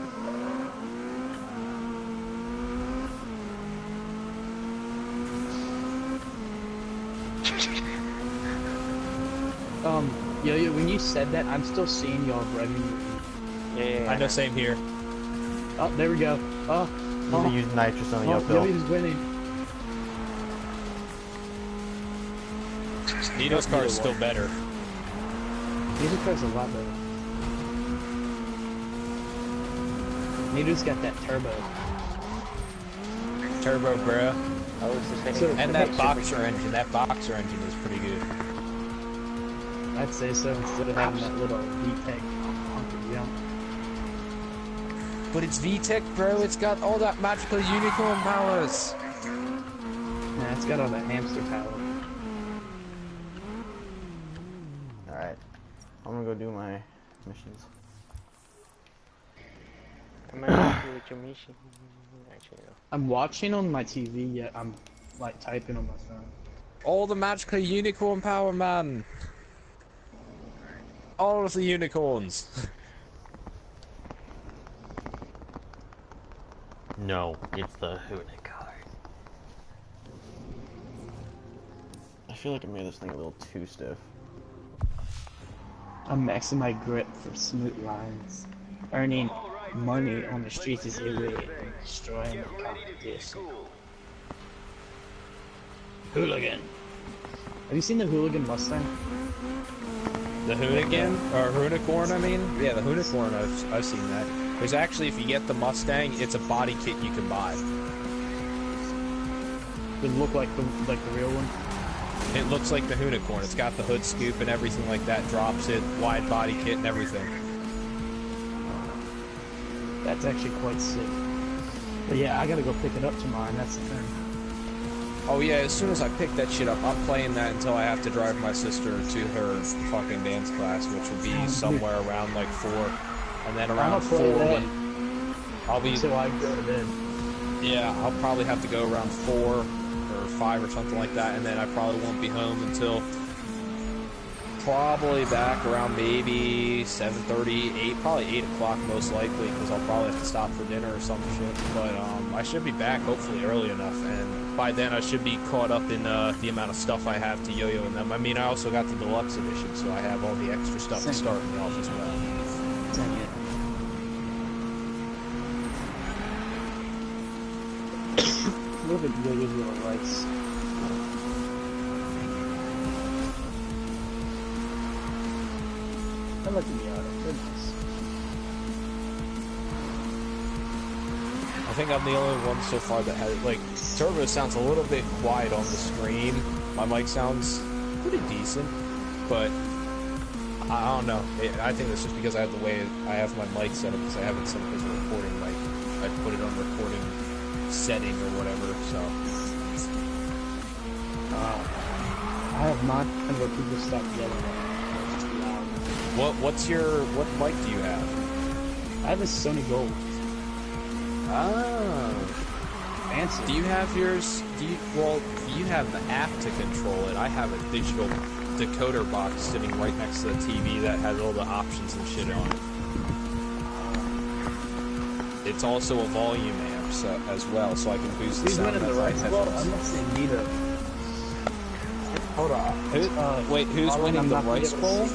Yo-Yo, when you said that, I'm still seeing y'all revving your Yeah. I know, same here. Oh, there we go. Oh, You need to use nitrous on the uphill. Yo-Yo's winning. Nito's car is still better. Nito's car's a lot better. Nito's got that turbo. Turbo, bro. I was just thinking. So- And that boxer engine. That boxer engine is pretty good. I'd say so, instead of having that little VTEC hunker jump. But it's VTEC, bro. It's got all that magical unicorn powers. Nah, it's got all that hamster power. Alright. I'm gonna go do my missions. I'm happy with your mission. Actually, no. I'm watching on my TV, yet I'm like typing on my phone. All the magical unicorn power, man. All of the unicorns. No, it's the Hoonic card. I feel like I made this thing a little too stiff. I'm maxing my grip for smooth lines. Earning money on the streets is a way of destroying the competition. Hooligan. Have you seen the Hooligan Mustang? The Hoonigan? Or Hoonicorn, I mean? Yeah, the Hoonicorn, I've seen that. There's actually, if you get the Mustang, it's a body kit you can buy. Does it look like the real one? It looks like the Hoonicorn. It's got the hood scoop and everything like that. Drops it, wide body kit and everything. That's actually quite sick. But yeah, I gotta go pick it up tomorrow, and that's the thing. Oh yeah, as soon as I pick that shit up, I'm playing that until I have to drive my sister to her fucking dance class, which will be somewhere around like 4. And then around 4 when I'll be... Until I go to bed. Yeah, I'll probably have to go around 4 or 5 or something like that, and then I probably won't be home until probably back around maybe 7:30, 8, probably 8 o'clock most likely, because I'll probably have to stop for dinner or some shit. But I should be back hopefully early enough, and by then I should be caught up in the amount of stuff I have to Yo-Yo and them. I mean, I also got the deluxe edition, so I have all the extra stuff to start me off as well. Look at Yo-Yo's little lights. I like the Miata. They're nice. I think I'm the only one so far that has, like, Turbo sounds a little bit quiet on the screen. My mic sounds pretty decent, but I don't know. I think that's just because I have the way I have my mic set up, because I haven't set up as a recording mic. I put it on recording setting or whatever, so. I have not, and where people stop yelling at me. It's too loud. What mic do you have? I have a Sony Gold. Oh. Fancy. Do you have yours? Well, you have the app to control it. I have a digital decoder box sitting right next to the TV that has all the options and shit on it. It's also a volume amp as well, so I can boost the sound of my headphones. I'm not saying Nito. Hold on. Wait, who's winning the Rice Bowl?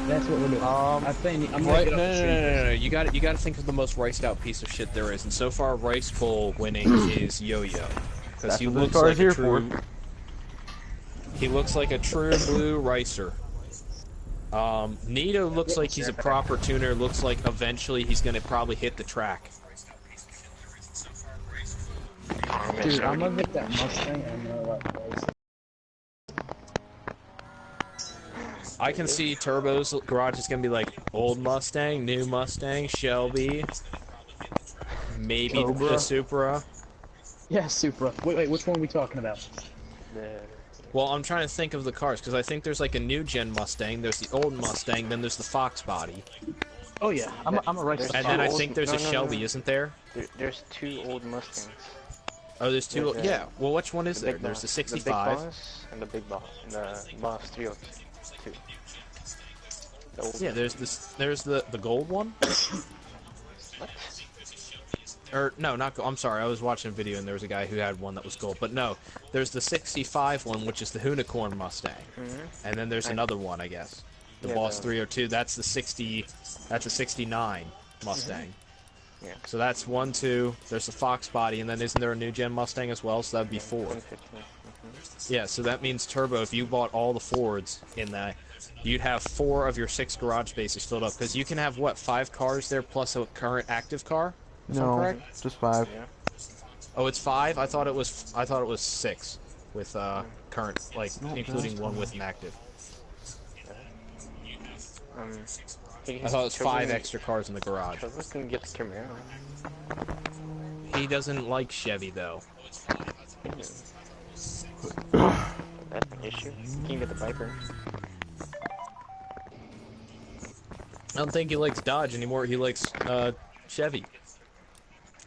That's what we're doing. I'm saying I'm Right, gonna get up the street. no. You got to think of the most riced out piece of shit there is, and so far Rice Bowl winning is Yo-Yo, because he looks like a true. He looks like a true blue ricer. Nito looks like he's a proper tuner. Looks like eventually he's gonna probably hit the track. Dude, I'm gonna get that Mustang and like race. I can see Turbo's garage is gonna be like old Mustang, new Mustang, Shelby, maybe Cobra. the Supra. Yeah, Supra. Wait, which one are we talking about? Well, I'm trying to think of the cars, because I think there's like a new gen Mustang, there's the old Mustang, then there's the Fox body. Oh yeah, I'm a race. And then I think there's a Shelby, isn't there? There's 2 old Mustangs. Oh, there's 2. Yeah. Well, which one is there? There's the 65. The Big Boss and the Big Boss. The Boss 302. Yeah, there's the gold one. What? Or no, not gold. I'm sorry. I was watching a video and there was a guy who had one that was gold. But no, there's the 65 one, which is the Unicorn Mustang. And then there's another one, I guess. The Boss 302. That's the 60. That's a 69 Mustang. Yeah. So that's 1, 2. There's the Fox body, and then isn't there a new gen Mustang as well? So that'd be 4. Yeah. So that means Turbo, if you bought all the Fords in that, you'd have 4 of your 6 garage spaces filled up. Because you can have what, 5 cars there plus a current active car? If I'm correct? Just 5. Yeah. Oh, it's 5. I thought it was 6 with current, like including one with an active. I thought it was 5 extra cars in the garage. Turbo can get the Camaro. He doesn't like Chevy though. That's an issue. You can get the Viper. I don't think he likes Dodge anymore. He likes Chevy.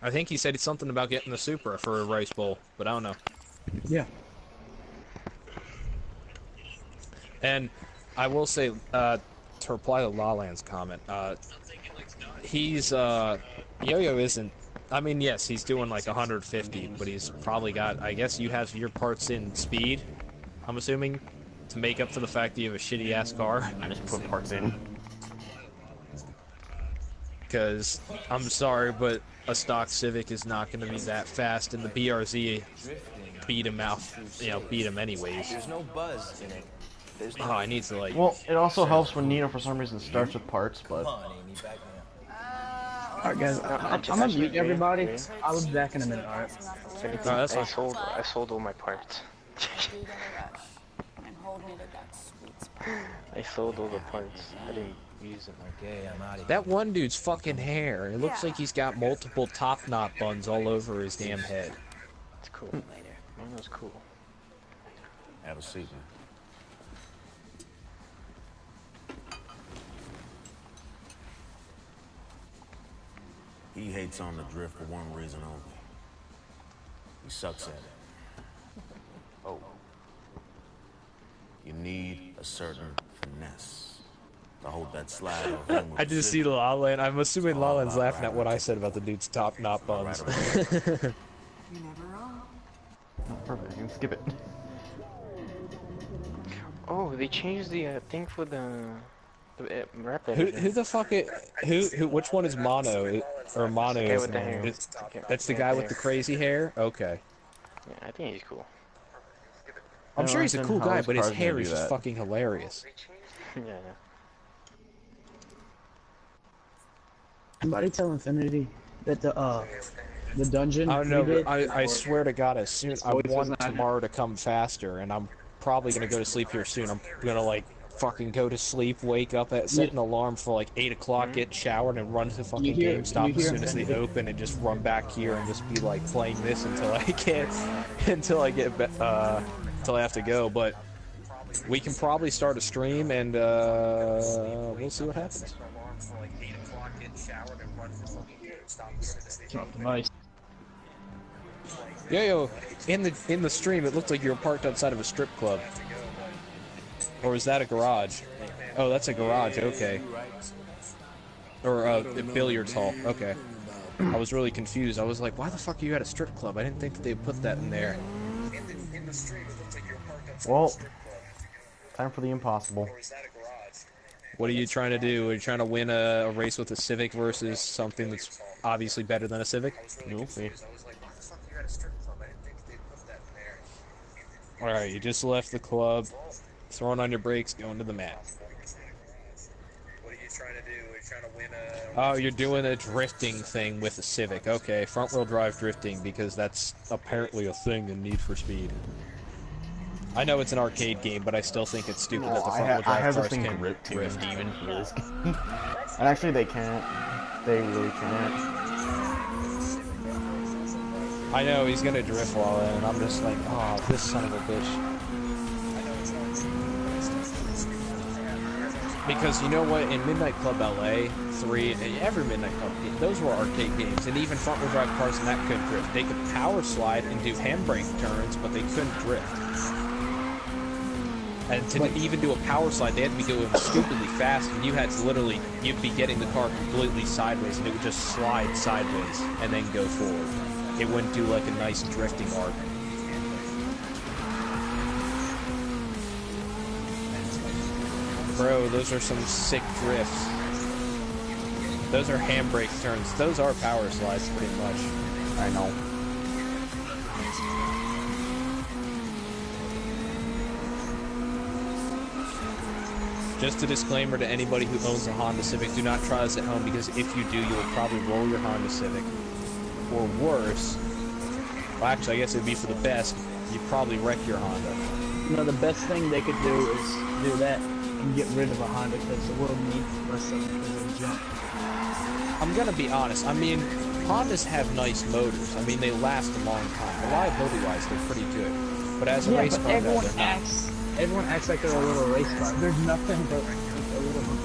I think he said something about getting the Supra for a Rice Bowl, but I don't know. Yeah. And I will say, to reply to Laland's comment, he's Yo-Yo isn't. I mean, yes, he's doing like 150, but he's probably got. I guess you have your parts in speed. I'm assuming to make up for the fact that you have a shitty ass car. I just put parts in. Because I'm sorry, but a stock Civic is not going to be that fast, and the BRZ beat him out. You know, beat him anyways. There's no buzz in it. Oh, I need to like. Well, it also helps when Nino for some reason starts with parts, but. Alright guys, I'm gonna mute everybody. I'll be back in a minute, alright? That's I sold all my parts. I sold all the parts. I didn't use them. Okay, I'm out of here. That one dude's fucking hair. It looks like he's got multiple top knot buns all over his damn head. It's cool. Mine was cool. Have a seat, man. He hates on the drift for one reason only. He sucks at it. Oh. You need a certain finesse to hold that slide over him with I just see Laland. I'm assuming Laland's laughing at what I said about the dude's top knot buns. You're never wrong. Perfect, you can skip it. Oh, they changed the thing for the rap Who the fuck it? Who? Which one is Mono? Or Mono? The guy with the hair. That's the guy with the crazy hair. Okay. Yeah, I think he's cool. I'm sure he's a cool guy, but his hair is that. just fucking hilarious. Yeah. Somebody tell Infinity that the dungeon. I don't know. we did- I swear to God, as soon I Voice was want not- tomorrow to come faster, and I'm probably gonna go to sleep here soon. I'm gonna like fucking go to sleep, wake up at set an alarm for like 8 o'clock, get showered, and run to fucking hear- GameStop you as hear soon as they Infinity? open, and just run back here and just be like playing this until I get until I have to go. But we can probably start a stream, and we'll see what happens. Nice. Yo, in the stream, it looked like you were parked outside of a strip club. Or is that a garage? Oh, that's a garage, okay. Or a billiards hall, okay. I was really confused. I was like, why the fuck are you at a strip club? I didn't think that they put that in there. In the stream, it looked like you were parked outside Well, time for the impossible. What are you trying to do? Are you trying to win a race with a Civic versus something that's obviously better than a Civic? You'll see. Alright, you just left the club, throwing on your brakes, going to the mat. What are you trying to do? Are you trying to win a... Oh, you're doing a drifting thing with a Civic. Okay, front-wheel drive drifting, because that's apparently a thing in Need for Speed. I know it's an arcade game, but I still think it's stupid that the front-wheel I drive have this cars thing can gripped drift. even for this game. And actually, they can't. They really can't. I know he's gonna drift while in, and I'm just like, oh, this son of a bitch. Because you know what, in Midnight Club LA 3, and every Midnight Club game, those were arcade games, and even front-wheel drive cars and that couldn't drift. They could power slide and do handbrake turns, but they couldn't drift. And to even do a power slide, they had to be going stupidly fast, and you had to literally, you'd be getting the car completely sideways, and it would just slide sideways, and then go forward. It wouldn't do like a nice drifting arc. Bro, those are some sick drifts. Those are handbrake turns. Those are power slides, pretty much. I know. Just a disclaimer to anybody who owns a Honda Civic, do not try this at home, because if you do, you will probably roll your Honda Civic. Or worse, well actually I guess it would be for the best, you'd probably wreck your Honda. You know, the best thing they could do is do that and get rid of a Honda, because the world needs less of them because they jump. I'm gonna be honest, I mean, Hondas have nice motors. I mean, they last a long time. Reliability-wise, they're pretty good. But as a race car, everyone acts like they're a little race car. There's nothing but a little monkey.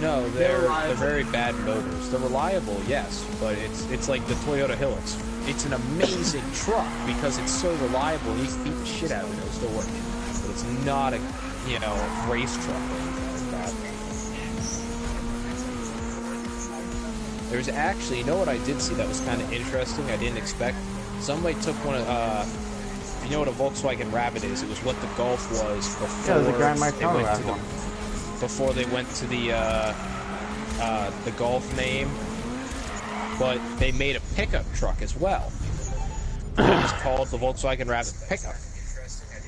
No, they're very bad motors. They're reliable, yes, but it's like the Toyota Hilux. It's an amazing truck because it's so reliable. You can beat the shit out of it, it'll still work. But it's not a, you know, race truck or anything like that. There's actually, you know what I did see that was kind of interesting? I didn't expect. Somebody took one of, you know what a Volkswagen Rabbit is? It was what the Golf was before before they went to the Golf name. But they made a pickup truck as well. And it was called the Volkswagen Rabbit Pickup.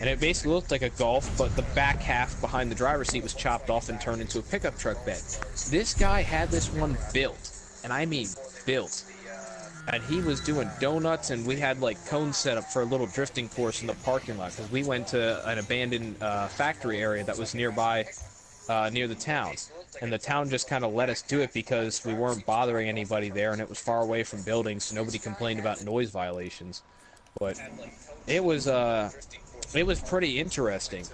And it basically looked like a Golf, but the back half behind the driver's seat was chopped off and turned into a pickup truck bed. This guy had this one built. And I mean built. And he was doing donuts, and we had like cones set up for a little drifting course in the parking lot, because we went to an abandoned factory area that was nearby, near the town. And the town just kind of let us do it because we weren't bothering anybody there, and it was far away from buildings, so nobody complained about noise violations. But it was pretty interesting.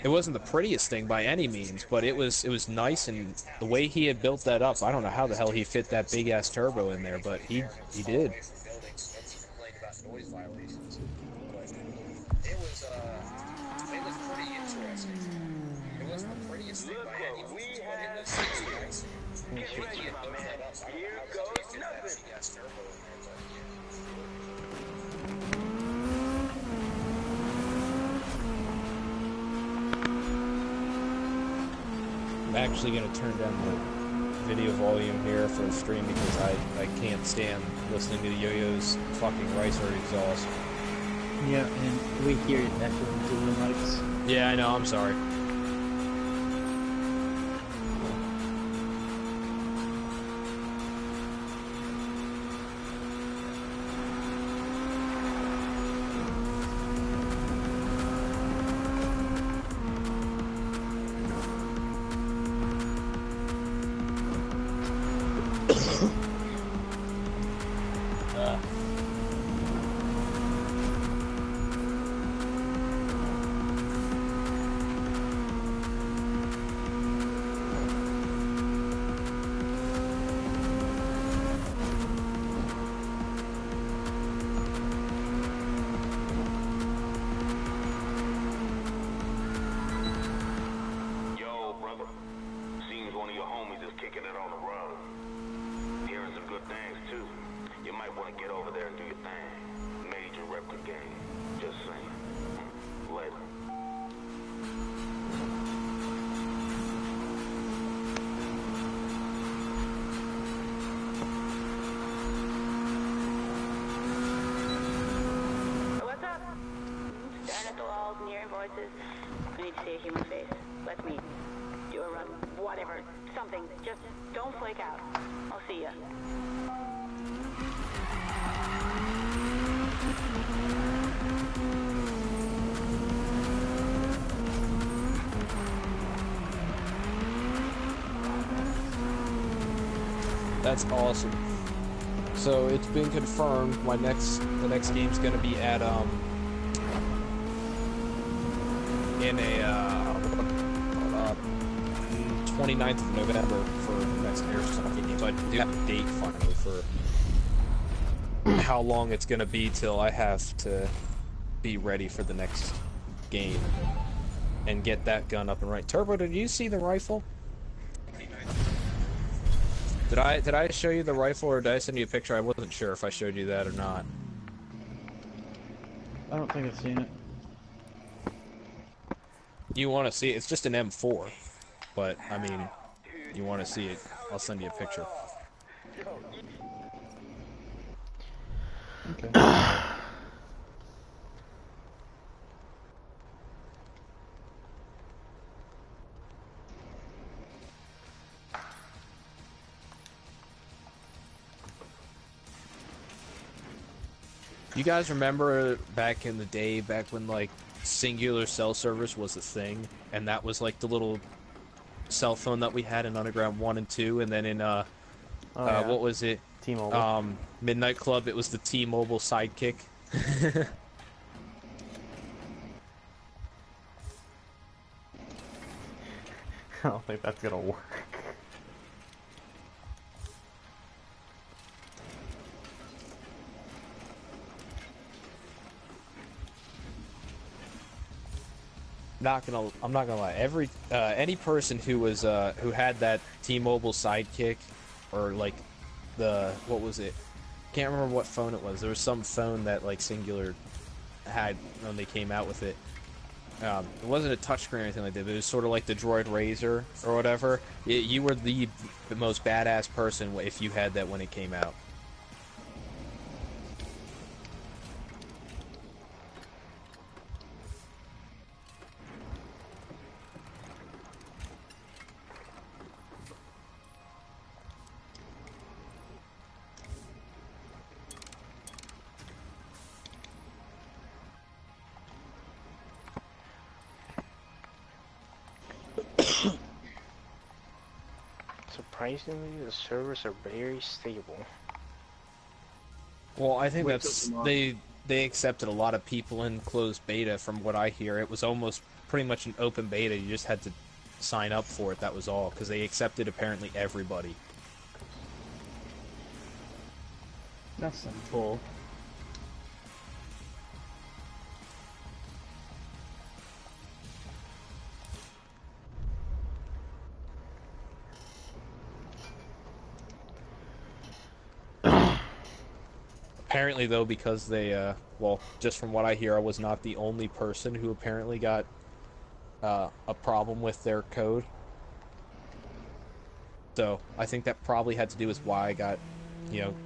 It wasn't the prettiest thing by any means, but it was nice, and the way he had built that up, I don't know how the hell he fit that big ass turbo in there, but he did. I'm actually going to turn down the video volume here for the stream because I can't stand listening to the Yo-Yo's fucking ricer exhaust. Yeah, and we hear it echoing through the mics. Yeah, I know, I'm sorry. I need to see a human face. Let me do a run. Whatever. Something. Just don't flake out. I'll see ya. That's awesome. So it's been confirmed. The next game's gonna be at in a 29th of November for the next Airsoft game. So I do have a date finally for how long it's gonna be till I have to be ready for the next game and get that gun up and right. Turbo, did you see the rifle? Did I show you the rifle, or did I send you a picture? I wasn't sure if I showed you that or not. I don't think I've seen it. You want to see it? It's just an M4, but I mean, you want to see it? I'll send you a picture. Okay. You guys remember back in the day, back when like singular cell service was a thing, and that was like the little cell phone that we had in Underground 1 and 2, and then in yeah. what was it? T-Mobile. Midnight Club, it was the T-Mobile Sidekick. I don't think that's gonna work. I'm not gonna lie. Any person who was who had that T-Mobile Sidekick, or like what was it? Can't remember what phone it was. There was some phone that like Singular had when they came out with it. It wasn't a touchscreen or anything like that, but it was sort of like the Droid Razor or whatever. You were the most badass person if you had that when it came out. Surprisingly, the servers are very stable. Well, I think that's they accepted a lot of people in closed beta. From what I hear, it was almost pretty much an open beta. You just had to sign up for it. That was all, because they accepted apparently everybody. That's some bull. Apparently, though, because they, well, just from what I hear, I was not the only person who apparently got a problem with their code. So, I think that probably had to do with why I got,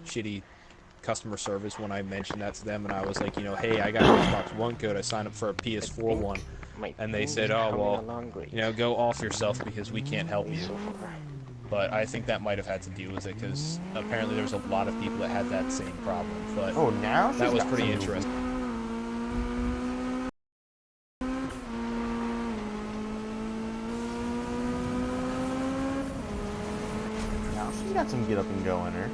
shitty customer service when I mentioned that to them, and I was like, hey, I got an Xbox One code, I signed up for a PS4 one, and they said, oh, well, go off yourself because we can't help you. But I think that might have had to do with it, because apparently there was a lot of people that had that same problem. But now that was pretty interesting. Now she's got some get up and go in her.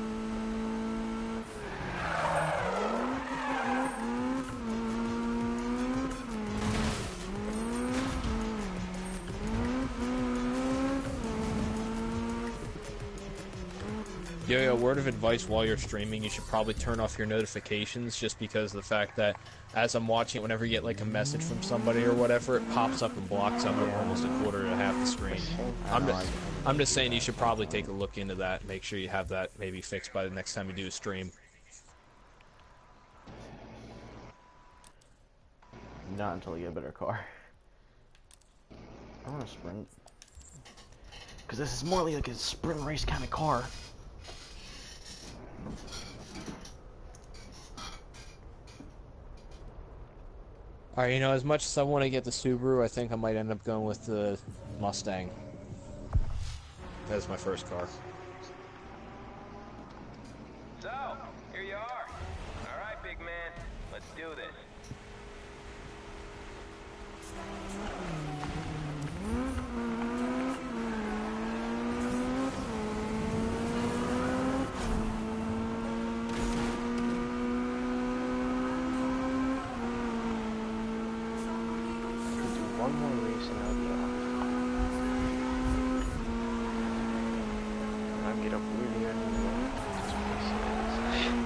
Yo, word of advice while you're streaming, you should probably turn off your notifications, just because of the fact that as I'm watching it, whenever you get like a message from somebody or whatever, it pops up and blocks up almost a quarter to half the screen. I'm just saying you should probably take a look into that and make sure you have that maybe fixed by the next time you do a stream. Not until you get a better car. I want to sprint. Because this is more like a sprint race kind of car. Alright, as much as I want to get the Subaru, I think I might end up going with the Mustang. That's my first car. So, here you are. Alright, big man. Let's do this. one more race and I'll be off. I'll get up really early in the morning. Just race it.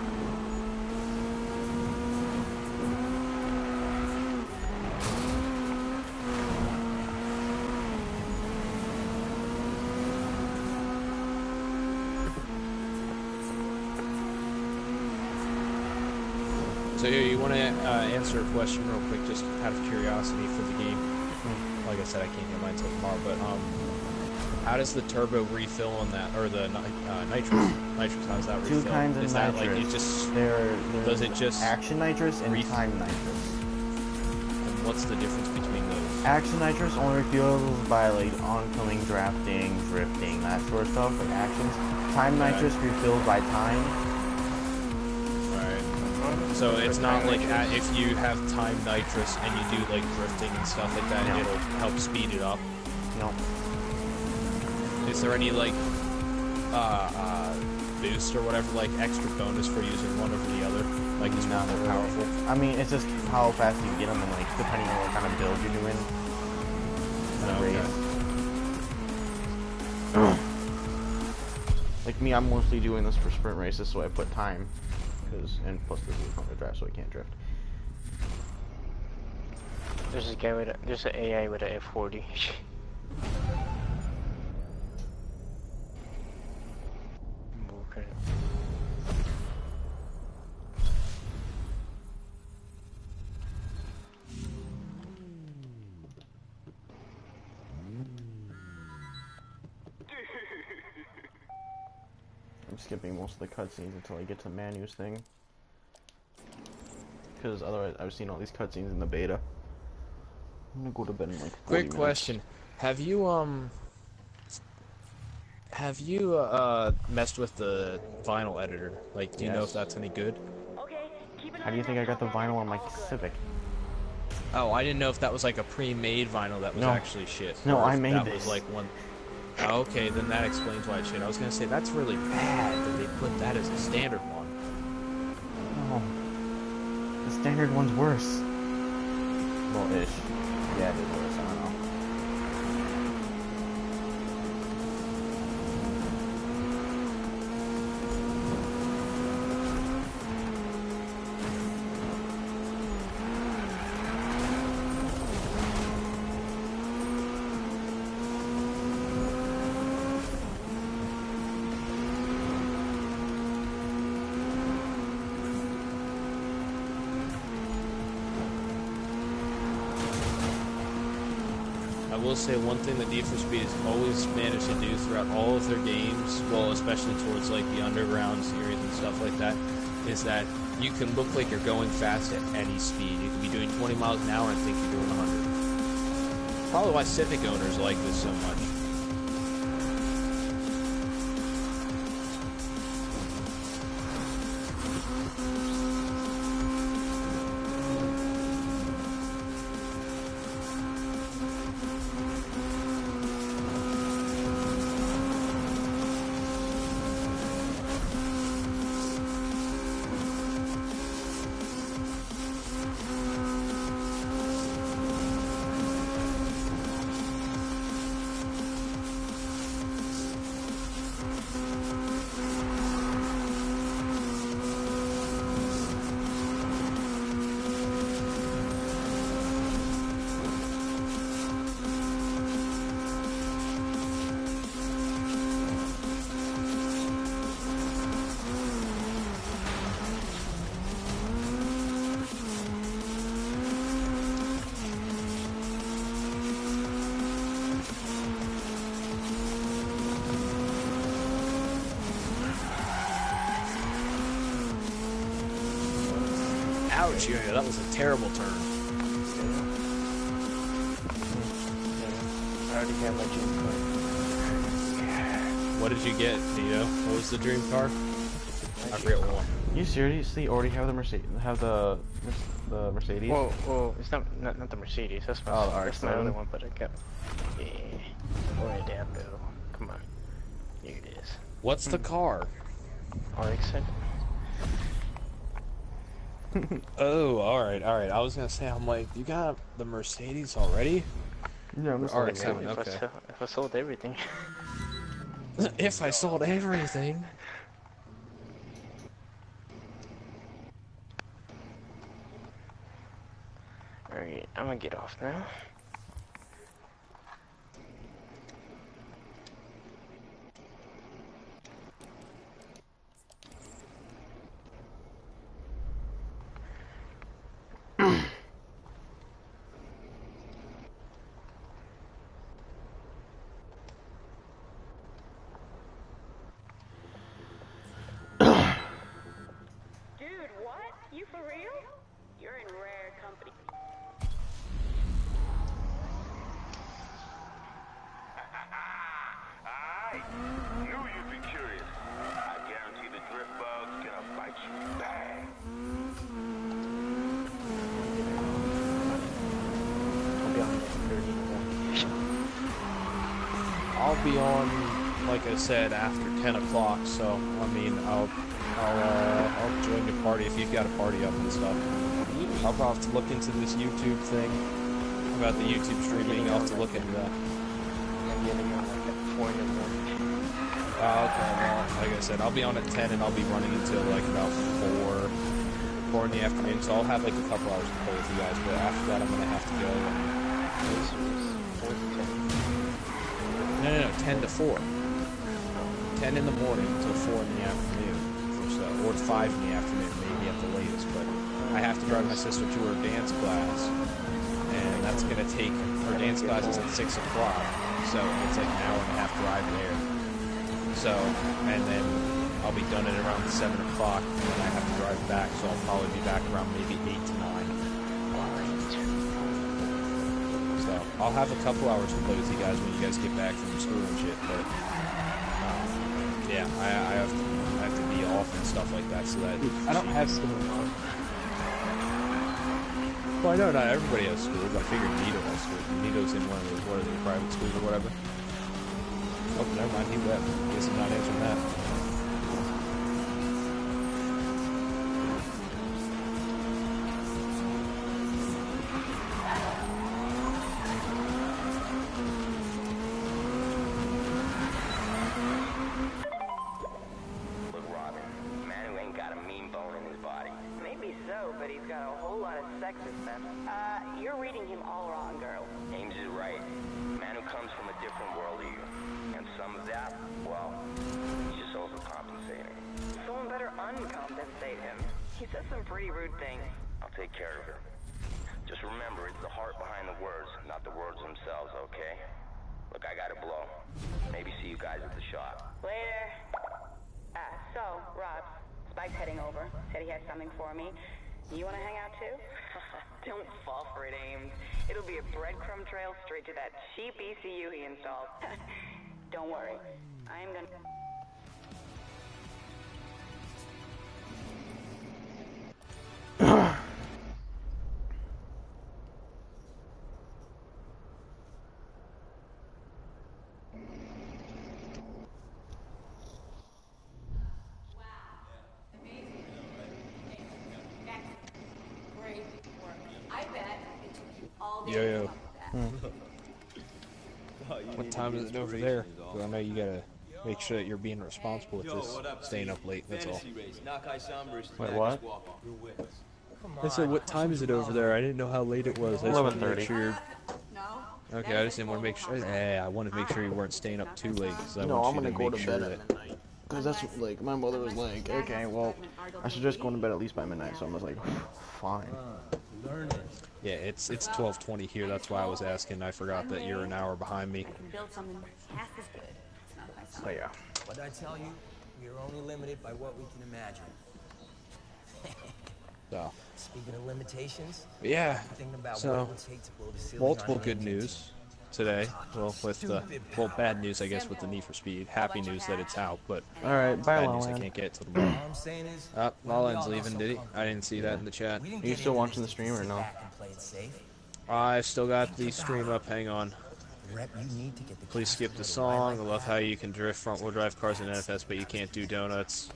So here, you want to answer a question real quick, just out of curiosity for the game. Like I said, I can't get mine until tomorrow, but how does the turbo refill on that, or the nitrous? Nitrous, how does that refill? Two kinds of Is nitrous. that like it just? Does it just action nitrous and time nitrous? And what's the difference between those? Action nitrous only refills by like oncoming drafting, drifting, that sort of stuff, like actions. Time nitrous refills by time. So it's not like if you have time nitrous and you do like drifting and stuff like that, it'll help speed it up. No. Is there any like boost or whatever, like extra bonus for using one over the other? Like it's not more powerful? I mean, it's just how fast you get them and like depending on what kind of build you're doing. Like me, I'm mostly doing this for sprint races, so I put time. And plus this is not a drive, so I can't drift. There's a guy with there's an AI with a F40. Okay. I'm skipping most of the cutscenes until I get to Manu's thing. Because otherwise I've seen all these cutscenes in the beta. I'm gonna go to bed in like 40 Quick minutes. question. Have you messed with the vinyl editor? Like, do you know if that's any good? How do you think I got the vinyl on my Civic? Oh, I didn't know if that was like a pre-made vinyl that was No. actually shit. No, or I if made that this. was like one. Oh, okay, then that explains why it's shit. I was gonna say that's really bad that they put that as a standard one. Oh. The standard one's worse. Well, ish. Yeah, it is worse, I don't know. I will say one thing that Need for Speed has always managed to do throughout all of their games, well, especially towards like the Underground series and stuff like that, is that you can look like you're going fast at any speed. You can be doing 20 miles an hour and think you're doing 100. Probably why Civic owners like this so much. Ouch, yeah, that was a terrible turn. I already got my dream car. What did you get, Nito? What was the dream car? I forget what one. You seriously already have the Mercedes? The Mercedes? Whoa! It's not the Mercedes. That's my, Oh, the that's my RX-7. other one, but I got. Yeah. Or a Adapto. Come on. Here it is. What's the car? RX-7. Oh, alright. I was gonna say, I'm like, you got the Mercedes already? Yeah, I'm just RX-7, If okay. if I sold everything. If I sold everything. Alright, I'm gonna get off now. Dude, what? You for real? You're in rare company. I knew you'd be curious. I guarantee the drift bug's gonna bite you bad. I'll be on like 30 I'll be on, like I said, after 10 o'clock. So I mean, I'll join the party if you've got a party up and stuff. I'll probably have to look into this YouTube thing about the YouTube streaming. I'll have to look into that. I'm getting on like at 4 in the morning. Okay, well, like I said, I'll be on at 10 and I'll be running until like about 4 in the afternoon. So I'll have like a couple hours to play with you guys. But after that, I'm gonna have to go. No, 10 to 4. 10 in the morning till 4 in the afternoon, or 5 in the afternoon, maybe at the latest. But I have to drive my sister to her dance class, and that's gonna take her dance class is at 6 o'clock, so it's like an hour and a half drive there. So, and then I'll be done at around 7 o'clock, and then I have to drive back. So I'll probably be back around maybe 8 to 9. So I'll have a couple hours to play with you guys when you guys get back from school and shit. But yeah, I have to be off and stuff like that. So that I don't have school anymore. Well, I know not everybody has school, but I figured Nito has school. Nito's in one of the private schools or whatever. Oh, never mind, he left. Guess I'm not answering that. Look, Robin, Manu ain't got a mean bone in his body. Maybe so, but he's got a whole lot of sex in them. You're reading him all wrong, girl. Ames is right. Manu comes from a different world to you. And some of that, well, he's just overcompensating. Someone better uncompensate him. He says some pretty rude things. I'll take care of her. Just remember, it's the heart behind the words, not the words themselves, okay? Look, I gotta blow. Maybe see you guys at the shop. Later. So, Rob, Spike's heading over. Said he had something for me. You want to hang out too? Don't fall for it, Ames. It'll be a breadcrumb trail straight to that cheap ECU he installed. Don't worry. I am gonna... Yo. What time is it over there? Well, I know you gotta make sure that you're being responsible with this, staying up late, that's all. Wait, what? I said, what time is it over there? I didn't know how late it was. I just wanted to make 11:30. sure you're... Okay, I just didn't want to make sure... I wanted to make sure you weren't staying up too late, because I No, I'm want you gonna go make to sure bed that... at midnight. Because that's, like, my mother was like, okay, well, I should just go to bed at least by midnight. So I was like, fine. Yeah, it's 12:20 here, that's why I was asking. I forgot that you're an hour behind me. Build something half as good. It's not my So yeah. What did I tell you? We're only limited by what we can imagine. So, Speaking of limitations, yeah, think about so, what it would take to blow the ceiling multiple on an good engine. news today. Well, with the, well, bad news, I guess, with the Need for Speed. Happy news that it's out, but Alright, bye, bad news I Lowland. can't get till tomorrow. All I'm saying is, Lowland's leaving, did he? I didn't see that in the chat. we didn't Are you get still into watching the this stream or sit no? back and play it safe. I still got the stream up, hang on. Rep, you need to get the Please cash skip the flow to ride song. I like love how you can drift front-wheel drive cars in NFS, but you can't do donuts.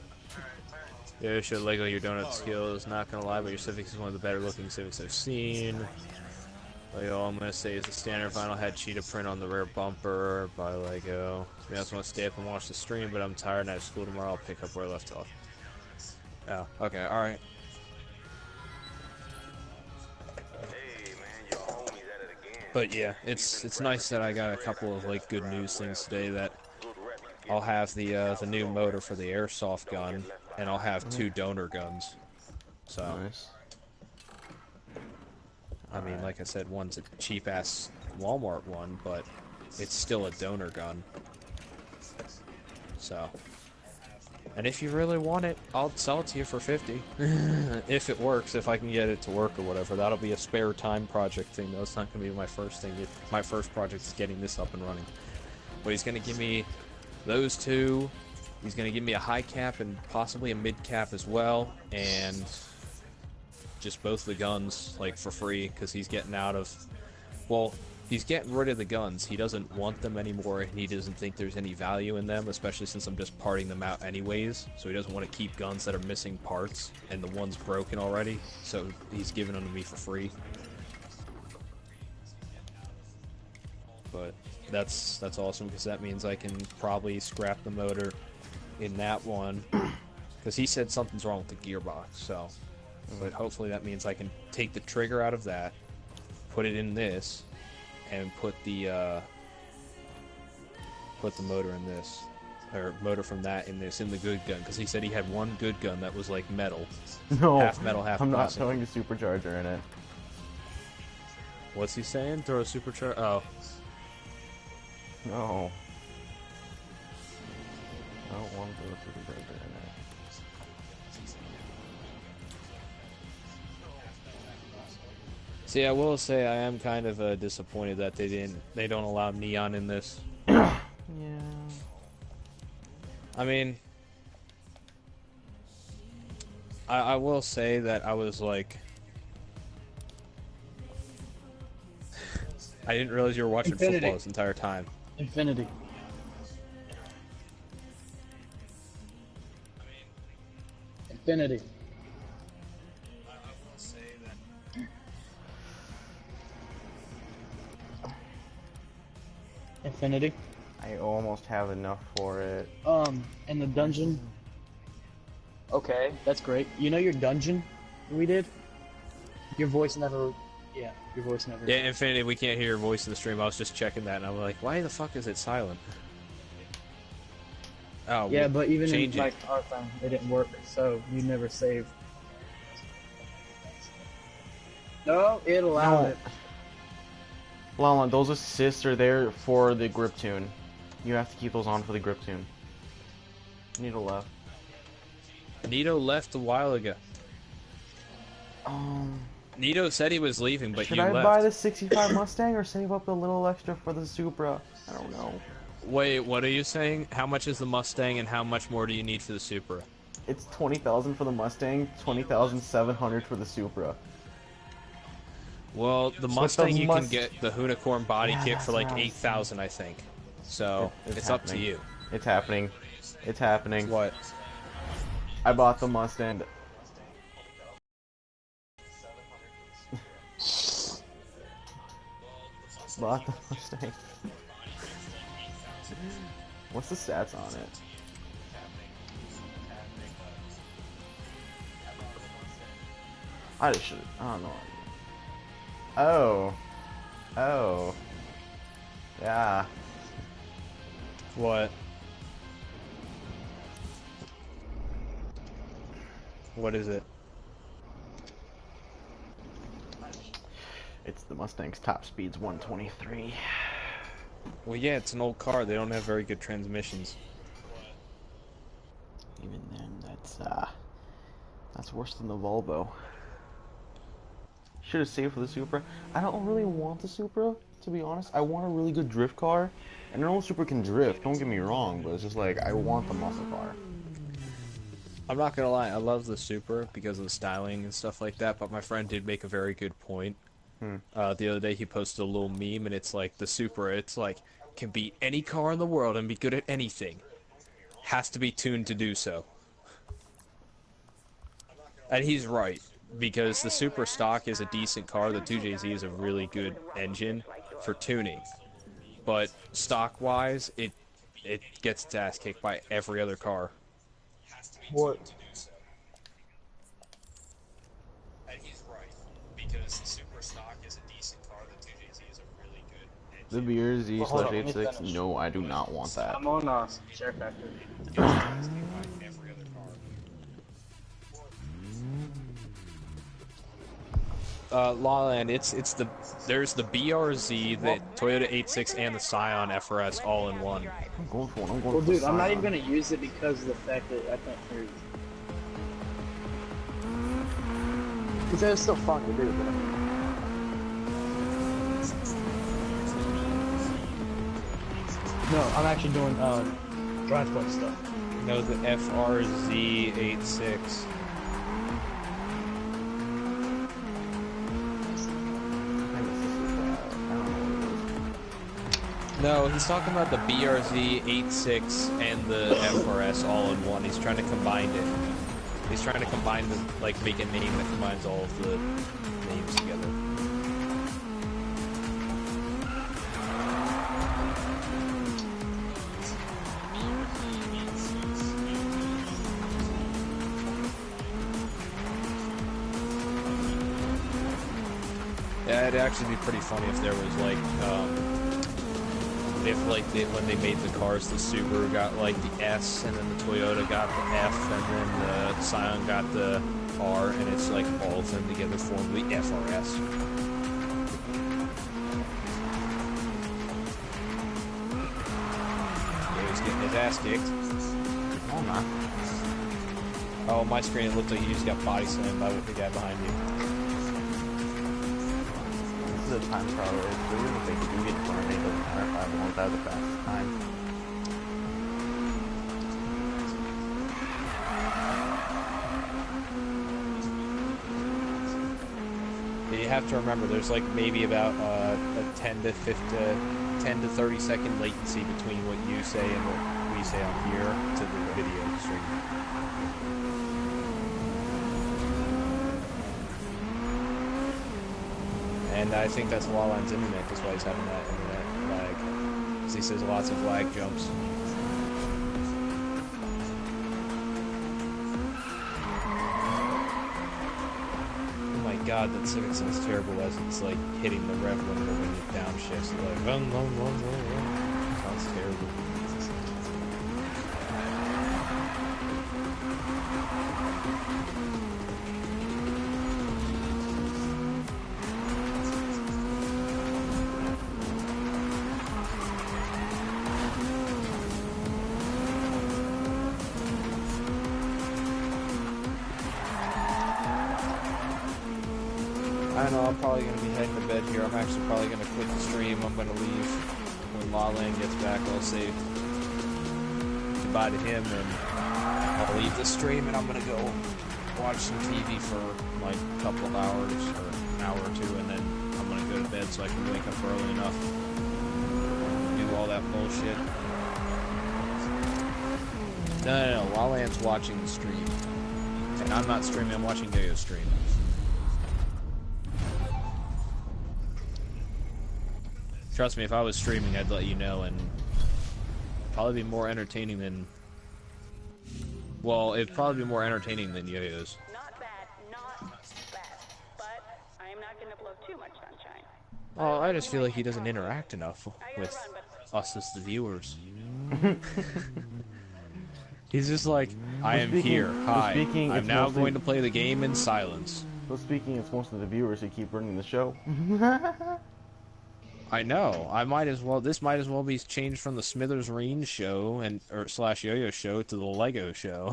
Yeah, you should Lego your donut skills. Not gonna lie, but your Civic is one of the better looking Civics I've seen. Like, all I'm gonna say is the standard vinyl had cheetah print on the rear bumper by Lego. I just want to stay up and watch the stream, but I'm tired and I have school tomorrow. I'll pick up where I left off. Oh, okay, alright. But yeah, it's nice that I got a couple of like good news things today. That I'll have the new motor for the airsoft gun, and I'll have 2 donor guns. So, Nice. I mean, like I said, one's a cheap ass Walmart one, but it's still a donor gun. So, and if you really want it, I'll sell it to you for 50. If it works, if I can get it to work or whatever. That'll be a spare time project thing, though. It's not going to be my first thing. My first project is getting this up and running. But he's going to give me those 2. He's going to give me a high cap and possibly a mid cap as well. And just both the guns, like, for free, because he's getting out of... Well, he's getting rid of the guns. He doesn't want them anymore, and he doesn't think there's any value in them, especially since I'm just parting them out anyways. So he doesn't want to keep guns that are missing parts, and the one's broken already. So he's giving them to me for free. But that's awesome, because that means I can probably scrap the motor in that one. Because he said something's wrong with the gearbox, so... But hopefully that means I can take the trigger out of that, put it in this, and put the motor in this, or motor from that in this, in the good gun. Because he said he had one good gun that was like metal. No, half metal, half I'm not plastic. throwing the supercharger in it. What's he saying? Throw a supercharger? Oh. No. I don't want to throw a supercharger in it. See, I will say I am kind of disappointed that they don't allow neon in this. Yeah. I mean, I will say that I was like, I didn't realize you were watching football this entire time. Infinity. Infinity. Infinity. I almost have enough for it. In the dungeon. Okay, that's great. You know your dungeon we did? Your voice never... Yeah, your voice never... Yeah, Infinity, we can't hear your voice in the stream. I was just checking that, and I'm like, why the fuck is it silent? Oh, yeah, but even in, it. like, our thing, it didn't work, so you never saved. No, it allowed it. Lala, those assists are there for the grip tune. You have to keep those on for the grip tune. Nito left. Nito left a while ago. Nito said he was leaving, but should you I left. buy the 65 Mustang or save up a little extra for the Supra? I don't know. Wait, what are you saying? How much is the Mustang and how much more do you need for the Supra? It's 20,000 for the Mustang, 20,700 for the Supra. Well, the Mustang you can get the Unicorn body kit for like 8,000, I think. So it's up to you. It's happening. It's happening. What? I bought the Mustang. Bought the Mustang. What's the stats on it? I just should. I don't know. Oh. Oh. Yeah. What? What is it? It's the Mustang's top speed's 123. Well, yeah, it's an old car. They don't have very good transmissions. Even then, that's worse than the Volvo. Should have saved for the Supra. I don't really want the Supra, to be honest. I want a really good drift car. And I know the Supra can drift, don't get me wrong, but it's just like, I want the muscle car. I'm not gonna lie, I love the Supra because of the styling and stuff like that, but my friend did make a very good point. The other day he posted a little meme, and it's like, the Supra, it's like, can beat any car in the world and be good at anything. Has to be tuned to do so. And he's right. because the Super Stock is a decent car. The 2JZ is a really good engine for tuning, but stock-wise, it gets its ass kicked by every other car. What? And he's right, because the Super Stock is a decent car. The 2JZ is a really good engine. The BRZ/86? No, I do not want that. I'm on Share Factory. Every other car. La La Land, there's the BRZ, the Toyota 86, and the Scion FRS all in one. I'm going for one. Well, dude, I'm not even gonna use it because of the fact that I can't hear you. Because it's still fun to do, but I mean... No, I'm actually doing drive club stuff. No, the FRZ86. No, he's talking about the BRZ86 and the FRS all in one. He's trying to combine it. He's trying to combine the, like, make a name that combines all of the names together. Yeah, it'd actually be pretty funny if there was, like, if, like, when they made the cars, the Subaru got, like, the S, and then the Toyota got the F, and then the Scion got the R, and it's, like, all of them together form the FRS. Yeah, he's getting his ass kicked. Oh, my. Oh, my screen, it looked like you just got body slammed by the guy behind you. This is a time trial race, so even if they do get tornadoes, it doesn't matter if I won't have the fastest time. You have to remember, there's like maybe about a 10 to 30 second latency between what you say and what we say on here to the video stream. And I think that's La La Land's internet, that's why he's having that internet lag. Because he says lots of lag jumps. Oh my god, that Civic sounds terrible as it's like hitting the rev limiter when you downshift. Like, run. Sounds terrible. I know, I'm probably going to be heading to bed here. I'm actually probably going to quit the stream. I'm going to leave. When La La Land gets back, I'll say goodbye to him, and I'll leave the stream, and I'm going to go watch some TV for like a couple of hours, or an hour or two, and then I'm going to go to bed so I can wake up early enough to do all that bullshit. No, La La Land's watching the stream. And I'm not streaming, I'm watching Yo-Yo stream. Trust me, if I was streaming, I'd let you know, and probably be more entertaining than... Well, it'd probably be more entertaining than Yo-Yo's. Not bad, but I am not going to blow too much sunshine. Oh, I just feel like he doesn't interact enough with us as the viewers. He's just like, I am here, hi, I'm now going to play the game in silence. So speaking, it's most of the viewers who keep running the show. I know. I might as well. This might as well be changed from the Smithers Reen show and or / Yo-Yo show to the Lego show.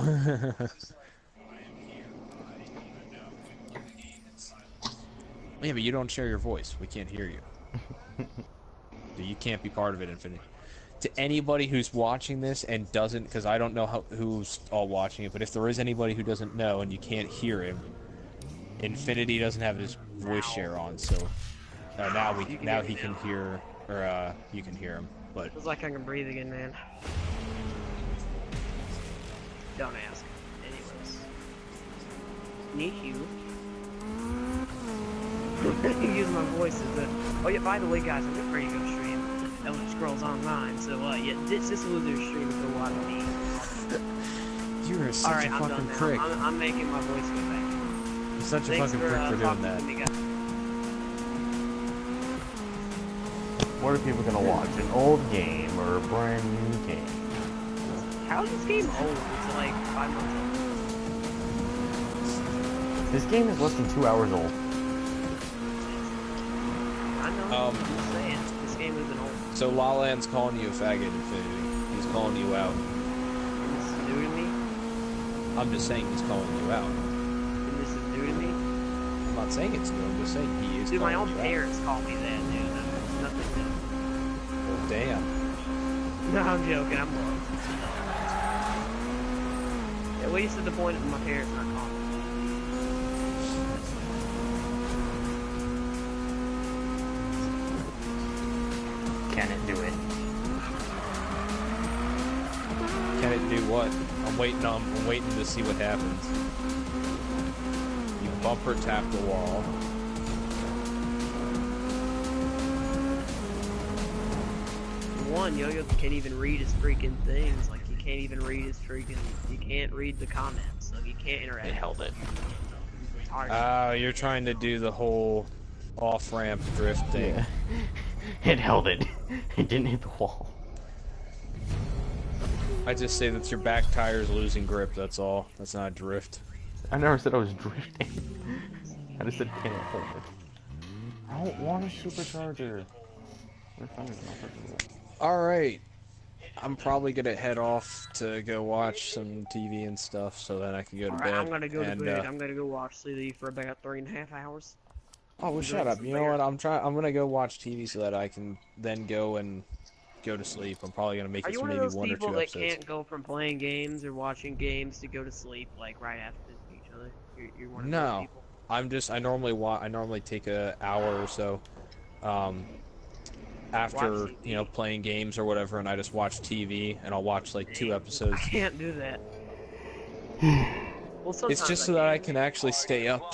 Yeah, but you don't share your voice. We can't hear you. You can't be part of it, Infinity. To anybody who's watching this and doesn't, because I don't know who's all watching it, but if there is anybody who doesn't know and you can't hear him, Infinity doesn't have his voice share on, so. Now he can hear, or you can hear him, but... Feels like I can breathe again, man. Don't ask. Anyways. Nihu. Use my voice as a... Oh yeah, by the way, guys, I'm getting ready to go stream Elder Scrolls Online, so yeah, this will do stream and go watch me. You're such a fucking prick. I'm making my voice go back. You're such a fucking prick for doing that. What are people gonna watch? An old game or a brand new game? How is this game old? It's like 5 months old. This game is less than 2 hours old. I know. I'm just saying. This game isn't old. So La Land's calling you a faggot, Infinity. He's calling you out. This is new to me? I'm just saying he's calling you out. And this is new to me? I'm not saying it's new, I'm just saying he is. Dude, my own calling you parents call me that, dude. That's nothing new. Well, damn. No, I'm joking. I'm low. At least at the point of my parents not calling me. Can it do it? Can it do what? I'm waiting to see what happens. You bumper tap the wall. One, Yo-Yo can't even read his freaking things. Like, he can't even read his freaking... He can't read the comments, so he can't interact. It held it. Oh, you're trying to do the whole off-ramp drift thing. Yeah. It held it. It didn't hit the wall. I just say that your back tire's losing grip, that's all. That's not drift. I never said I was drifting. I just said can it hold it. I don't want a supercharger. Alright. I'm probably gonna head off to go watch some TV and stuff so that I can go to bed. I'm gonna go to bed. I'm gonna go watch TV for about 3.5 hours. Oh, well, shut up. You know what? I'm gonna go watch TV so that I can then go to sleep. I'm probably gonna make it to maybe 1 or 2 episodes. Are you one of those people that can't go from playing games or watching games to go to sleep like right after each other? You're one of those people. I normally take an hour or so after playing games or whatever, and I just watch TV and I'll watch like 2 episodes. I can't do that. Well, it's just so that I can actually stay up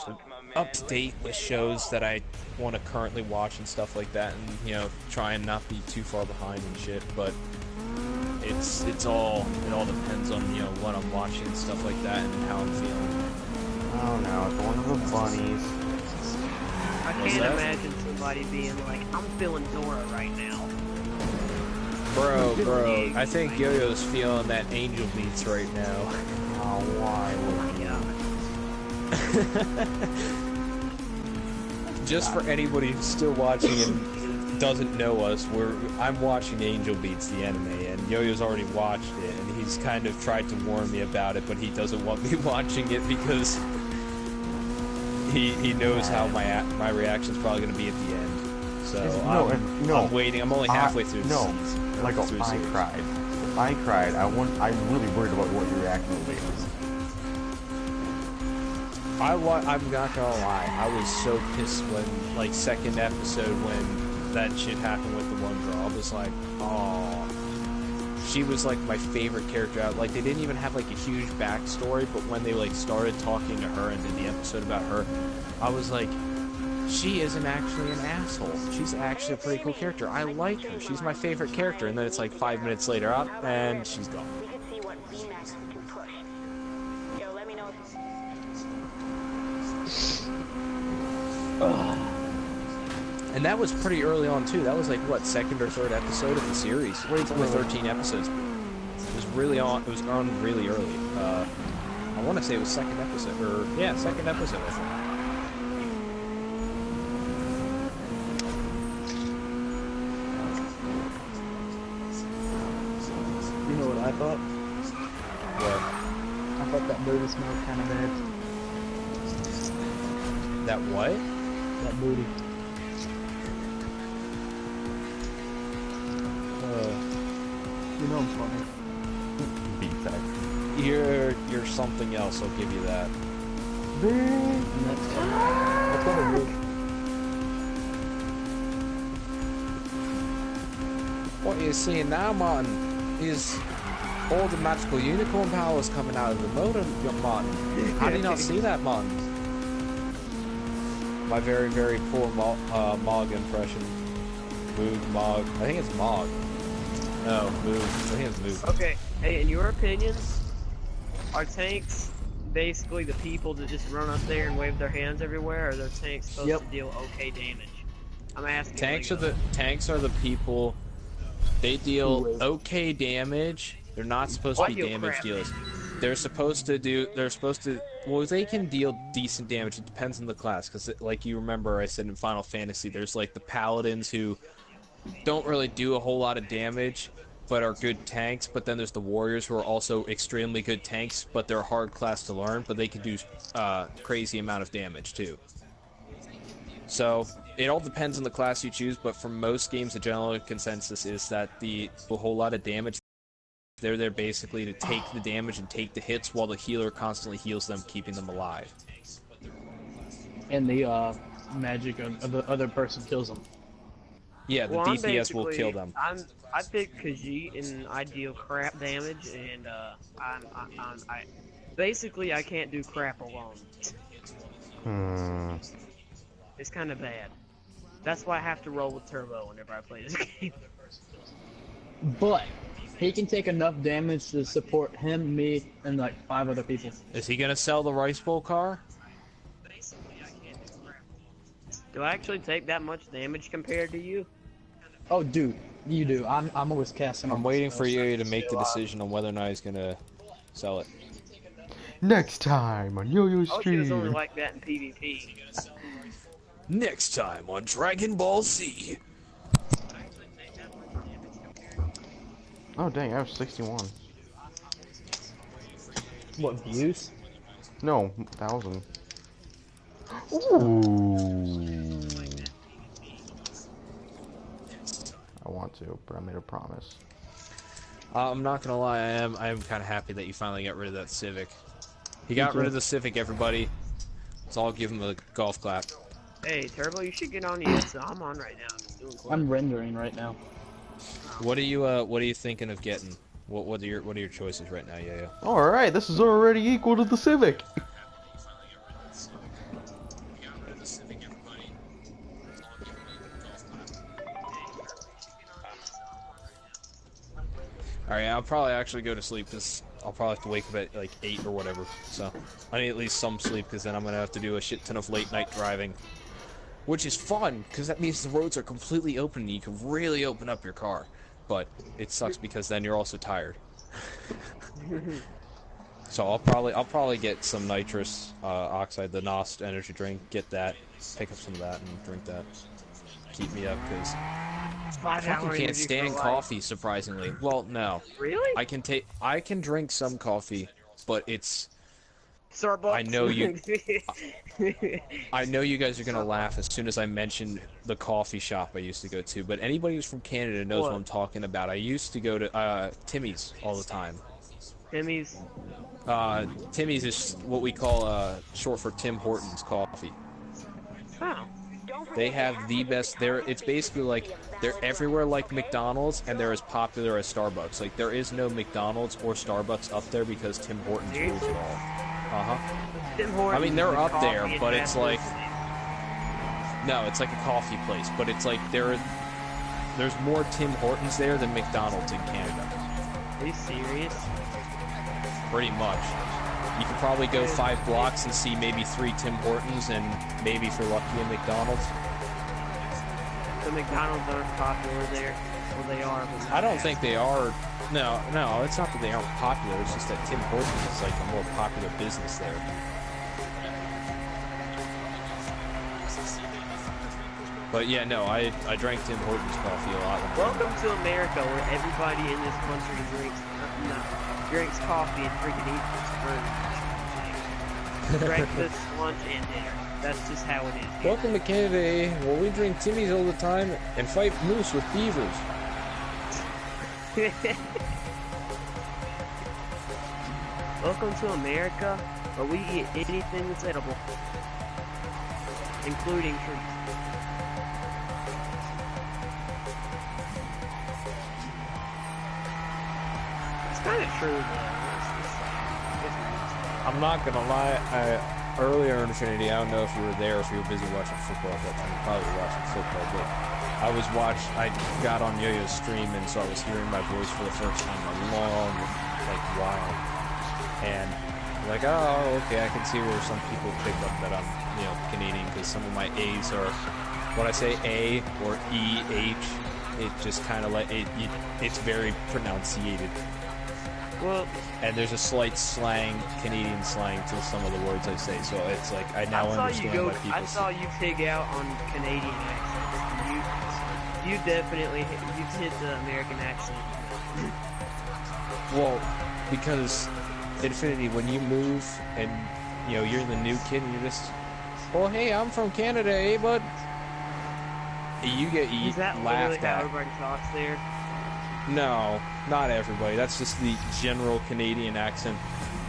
to date with shows that I want to currently watch and stuff like that, and try and not be too far behind and shit. But it all depends on what I'm watching and stuff like that and how I'm feeling. Oh no, it's one of the bunnies. I can't imagine somebody being like, I'm feeling Dora right now. Bro, I think Yo-Yo's feeling that Angel Beats right now. Oh, why? Just for anybody who's still watching and doesn't know us, I'm watching Angel Beats, the anime, and Yo-Yo's already watched it, and he's kind of tried to warn me about it, but he doesn't want me watching it because he knows how my reaction's probably going to be at the end. So I'm waiting. I'm only halfway through the season. Like, I cried. If I cried, I'm really worried about what your reaction will be. I'm not gonna lie, I was so pissed when, like, second episode when that shit happened with the one girl. I was like, oh, she was like my favorite character out. Like, they didn't even have like a huge backstory, but when they like started talking to her and did the episode about her, I was like, she isn't actually an asshole. She's actually a pretty cool character. I like her. She's my favorite character. And then it's like 5 minutes later up, and she's gone. And that was pretty early on too. That was like what, second or third episode of the series. It's only 13 episodes. It was really on. It was on really early. I want to say it was second episode, or yeah, second episode. I think. You know what I thought? What? I thought that movie smelled kind of bad. That what? That booty. You know I'm funny. Beat that. You're something else. I'll give you that. That's what it is. What you're seeing now, Martin, is all the magical unicorn powers coming out of the motor, Martin. How do you not see that, Martin? My very, very poor Mog impression. Moog, Mog. I think it's Mog. No, Moog. I think it's Moog. Okay, hey, in your opinion, are tanks basically the people that just run up there and wave their hands everywhere, or are their tanks supposed to deal okay damage? I'm asking. Tanks are the people. They deal okay damage. They're not supposed to be damage dealers. They're supposed to. Well, they can deal decent damage. It depends on the class, because like you remember, I said in Final Fantasy, there's like the paladins who don't really do a whole lot of damage, but are good tanks. But then there's the warriors who are also extremely good tanks, but they're a hard class to learn. But they can do crazy amount of damage too. So it all depends on the class you choose. But for most games, the general consensus is that a whole lot of damage. They're there basically to take the damage and take the hits while the healer constantly heals them, keeping them alive. And the magic of the other person kills them. Yeah, the DPS will kill them. I pick Khajiit and I deal crap damage, and I basically I can't do crap alone. It's kind of bad. That's why I have to roll with Turbo whenever I play this game. But he can take enough damage to support him, me, and like 5 other people. Is he gonna sell the Rice Bowl car? Do I actually take that much damage compared to you? Oh, dude, you do. I'm always casting. I'm waiting for you to make the decision on whether or not he's gonna sell it. Next time on Yo-Yo Stream. Oh, she was only like that in PvP. Next time on Dragon Ball Z. Oh dang, I have 61. What, views? No, 1,000. Ooh. I want to, but I made a promise. I'm not gonna lie, I am kind of happy that you finally got rid of that Civic. He got rid of the Civic, everybody. So I'll give him a golf clap. Hey, Turbo, you should get on the so I'm on right now. I'm rendering right now. What are you thinking of getting? What are your choices right now, Yo-Yo? All right, this is already equal to the Civic. Alright, I'll probably actually go to sleep because I'll probably have to wake up at like 8 or whatever. So I need at least some sleep because then I'm gonna have to do a shit ton of late night driving, which is fun because that means the roads are completely open and you can really open up your car. But it sucks because then you're also tired. So I'll probably get some nitrous oxide, the Nost energy drink. Get that, pick up some of that and drink that. Keep me up because I can't stand coffee. Surprisingly, well, no. Really? I can drink some coffee, but it's. Starbucks. I know you guys are gonna laugh as soon as I mention the coffee shop I used to go to, but anybody who's from Canada knows what I'm talking about. I used to go to Timmy's all the time. Timmy's? Timmy's is what we call short for Tim Hortons coffee. Oh. They have the best. It's basically like they're everywhere like McDonald's, and they're as popular as Starbucks. Like there is no McDonald's or Starbucks up there because Tim Hortons rules it all. Tim Hortons. I mean, they're up there, but it's like no, it's like a coffee place, but it's like there's more Tim Hortons there than McDonald's in Canada. Are you serious? Pretty much. You could probably go 5 blocks and see maybe 3 Tim Hortons and maybe if you're lucky a McDonald's. The McDonald's aren't popular there. Well, they are. But I don't think they are. No, it's not that they aren't popular. It's just that Tim Hortons is like a more popular business there. But yeah, no, I drank Tim Hortons coffee a lot. Welcome to America, where everybody in this country drinks coffee and freaking eats burgers. Breakfast, lunch, and dinner. That's just how it is. Welcome to Canada, eh? Well, we drink Timmy's all the time and fight moose with beavers. Welcome to America, where we eat anything that's edible, including trees. It's kind of true, though. I'm not gonna lie, earlier in Infinity, I don't know if you were there, or if you were busy watching football at that time. You probably were watching football, but I got on Yo-Yo's stream, and so I was hearing my voice for the first time in a long, like, while. And like, oh, okay, I can see where some people pick up that I'm, you know, Canadian, because some of my A's are, when I say A or E, H, it just kind of like, it's very pronunciated. Well, and there's a slight slang, Canadian slang to some of the words I say, so it's like, I now understand why people I saw you pig out on Canadian accent. You definitely hit the American accent. Well, because Infinity, when you move and, you know, you're the new kid and you're just, oh, hey, I'm from Canada, eh, bud? You get Is that literally how everybody talks there? No, not everybody. That's just the general Canadian accent.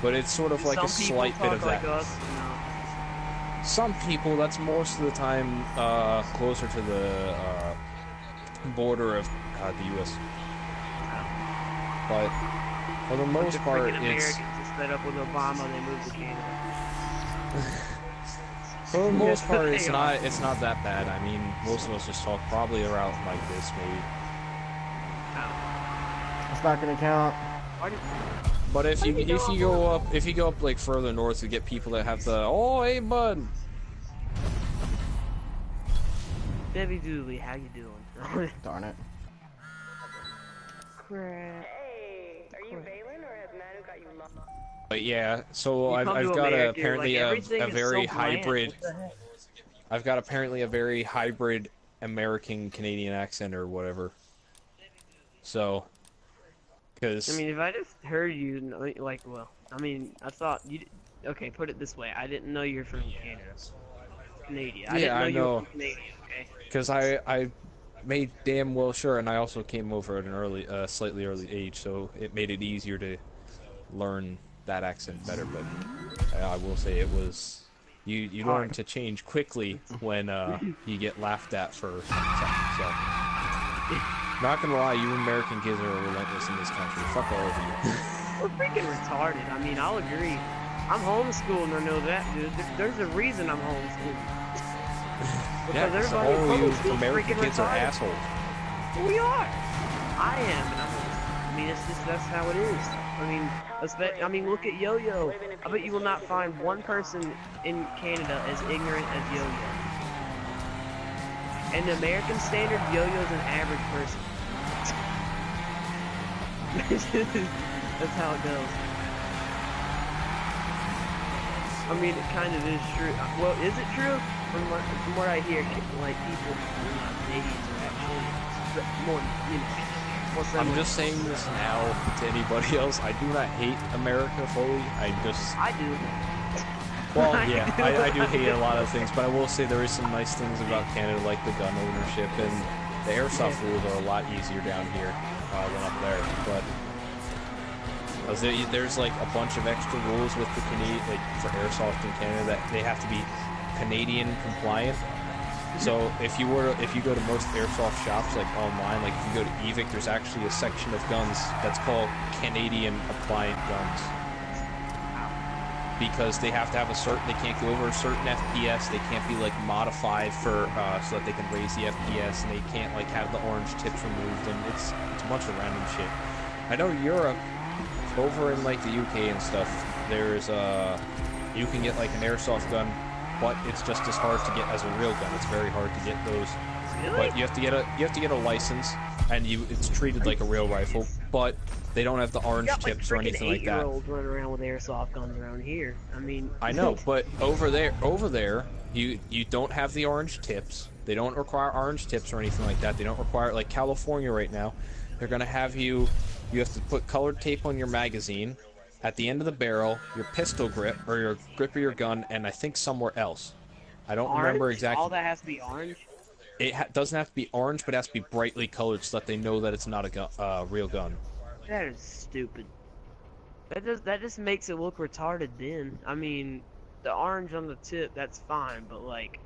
But it's sort of like a slight bit of that. Like us? No. Some people, that's most of the time closer to the border of the U.S. But for the most part, it's... Americans are set up with Obama, they moved to Canada. For the most part, it's not that bad. I mean, most of us just talk probably around like this, maybe. It's not gonna count. But if you go up like further north, you get people that have the oh hey bud. Debbie Dooley, how you doing? Darn it. Crap. Hey, are you Valen or has Manu got you lost? But yeah, so I've got apparently a very hybrid. I've got apparently a very hybrid American Canadian accent or whatever. So, because I mean, if I just heard you, like, well, I mean, I thought you. Okay, put it this way: I didn't know you're from Canada, Canadian. I didn't know you were from Canadian. Okay. Because I made damn well sure, and I also came over at an slightly early age, so it made it easier to learn that accent better. But I will say it was. You learn to change quickly when you get laughed at for something. So, not gonna lie, you American kids are relentless in this country. Fuck all of you. We're freaking retarded. I mean, I'll agree. I'm homeschooled, and I know that, dude. There's a reason I'm homeschooled. Yeah, because all you American kids are assholes. We are. I am, and I mean, it's just that's how it is. I mean, look at Yo-Yo. I bet you will not find one person in Canada as ignorant as Yo-Yo. In the American standard, Yo-Yo's an average person. That's how it goes. I mean, it kind of is true. Well, is it true? From what I hear, like people, Canadians are actually more, you know. I'm just saying this now to anybody else. I do not hate America fully. I do. Well, yeah, I do hate a lot of things, but I will say there is some nice things about Canada, like the gun ownership, and the airsoft rules are a lot easier down here than up there. But there's like a bunch of extra rules with the like for airsoft in Canada that they have to be Canadian compliant. So if you go to most airsoft shops, like online, like if you go to EVIC, there's actually a section of guns that's called Canadian compliant guns. Because they have to have they can't go over a certain FPS, they can't be like modified for, so that they can raise the FPS, and they can't like have the orange tips removed, and it's a bunch of random shit. I know Europe, over in like the UK and stuff, there's you can get like an airsoft gun, but it's just as hard to get as a real gun. It's very hard to get those. Really? But you have to get a license, and it's treated like a real rifle, but they don't have the orange tips or anything like that. Running around with airsoft guns around here. I mean, I know, but over there, you don't have the orange tips. They don't require orange tips or anything like that. They don't require, like California right now, they're gonna have you have to put colored tape on your magazine, at the end of the barrel, your pistol grip, or your grip of your gun, and I think somewhere else. I don't remember exactly. All that has to be orange? It doesn't have to be orange, but it has to be brightly colored so that they know that it's not a real gun. That is stupid. That just makes it look retarded then. I mean, the orange on the tip, that's fine, but like,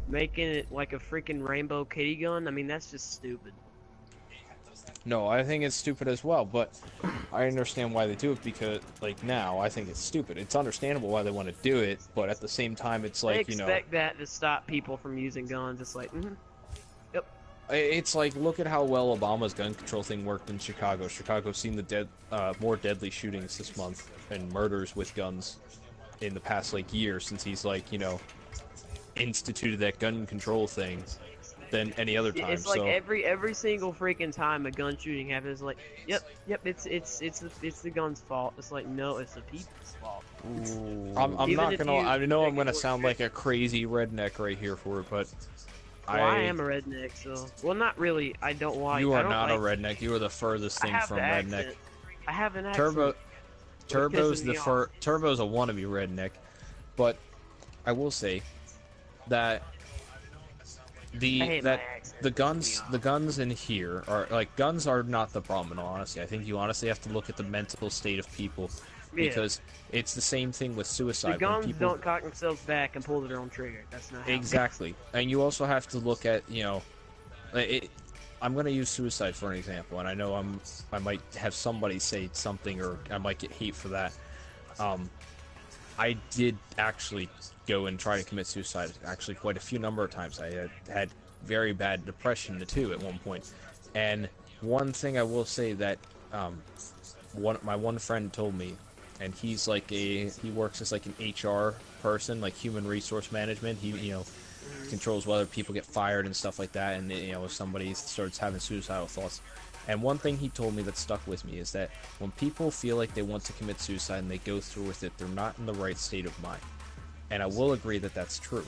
making it like a freaking rainbow kitty gun, I mean, that's just stupid. No, I think it's stupid as well, but I understand why they do it because, like, now, I think it's stupid. It's understandable why they want to do it, but at the same time, it's like, they you know... expect that to stop people from using guns. It's like, yep. It's like, look at how well Obama's gun control thing worked in Chicago. Chicago's seen the more deadly shootings this month and murders with guns in the past, like, year since he's, like, you know, instituted that gun control thing than any other time. It's like every single freaking time a gun shooting happens, it's like, yep, it's the gun's fault. It's like, no, it's the people's fault. I'm not gonna. I know I'm gonna sound like a crazy redneck right here for it, but well, I am a redneck, so well, not really. I don't like. You are not a redneck. You are the furthest thing from redneck. I have an accent. Turbo's Turbo's a wannabe redneck, but I will say that the guns in here are like guns are not the problem in all honesty. I think you honestly have to look at the mental state of people because it's the same thing with suicide. The guns don't cock themselves back and pull their own trigger. That's not how exactly. And you also have to look at, you know, I'm going to use suicide for an example, and I know I might have somebody say something, or I might get hate for that. I did actually go and try to commit suicide actually quite a few number of times. I had very bad depression too at one point. And one thing I will say that my one friend told me, and he's like he works as like an HR person, like human resource management. He, you know, controls whether people get fired and stuff like that, and you know, if somebody starts having suicidal thoughts. And one thing he told me that stuck with me is that when people feel like they want to commit suicide and they go through with it, they're not in the right state of mind. And I will agree that that's true.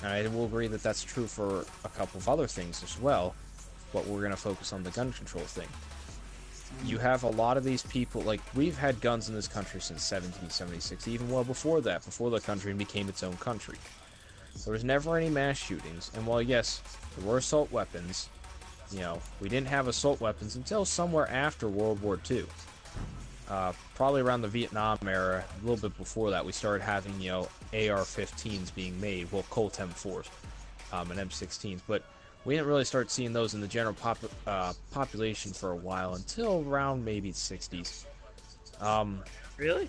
And I will agree that that's true for a couple of other things as well, but we're going to focus on the gun control thing. You have a lot of these people, like, we've had guns in this country since 1776, even well before that, before the country became its own country. There was never any mass shootings, and while yes, there were assault weapons, you know, we didn't have assault weapons until somewhere after World War II. Probably around the Vietnam era, a little bit before that, we started having, you know, AR-15s being made, well, Colt M4s, and M16s, but we didn't really start seeing those in the general population for a while, until around maybe the 60s. Really?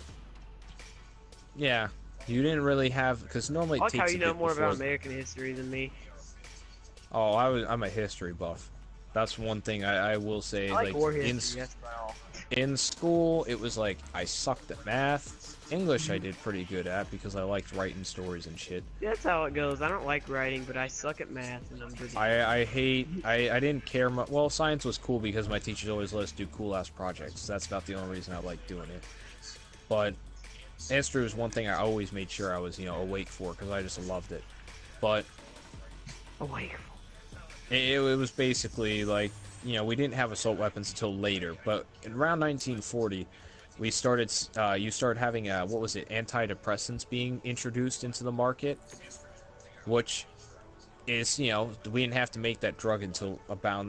Yeah. You didn't really have, because normally it takes how you know more about American history than me. Oh, I'm a history buff. That's one thing I will say. I like war history, that's all. In school, it was like, I sucked at math. English I did pretty good at, because I liked writing stories and shit. That's how it goes. I don't like writing, but I suck at math, and I'm pretty I didn't care much. Well, science was cool, because my teachers always let us do cool-ass projects. That's about the only reason I liked doing it. But history was one thing I always made sure I was, you know, awake for, because I just loved it. But awake. It was basically like, you know, we didn't have assault weapons until later, but around 1940, we started. You started having what was it? Antidepressants being introduced into the market, which is, you know, we didn't have to make that drug until about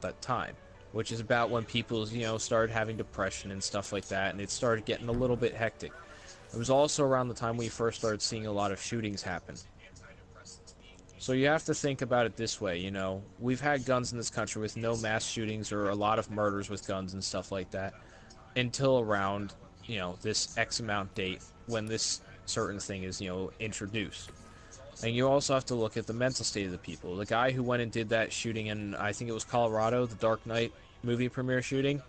that time, which is about when people, you know, started having depression and stuff like that, and it started getting a little bit hectic. It was also around the time we first started seeing a lot of shootings happen. So you have to think about it this way, you know, we've had guns in this country with no mass shootings or a lot of murders with guns and stuff like that until around, you know, this X amount date when this certain thing is, you know, introduced. And you also have to look at the mental state of the people. The guy who went and did that shooting in, I think it was Colorado, the Dark Knight movie premiere shooting,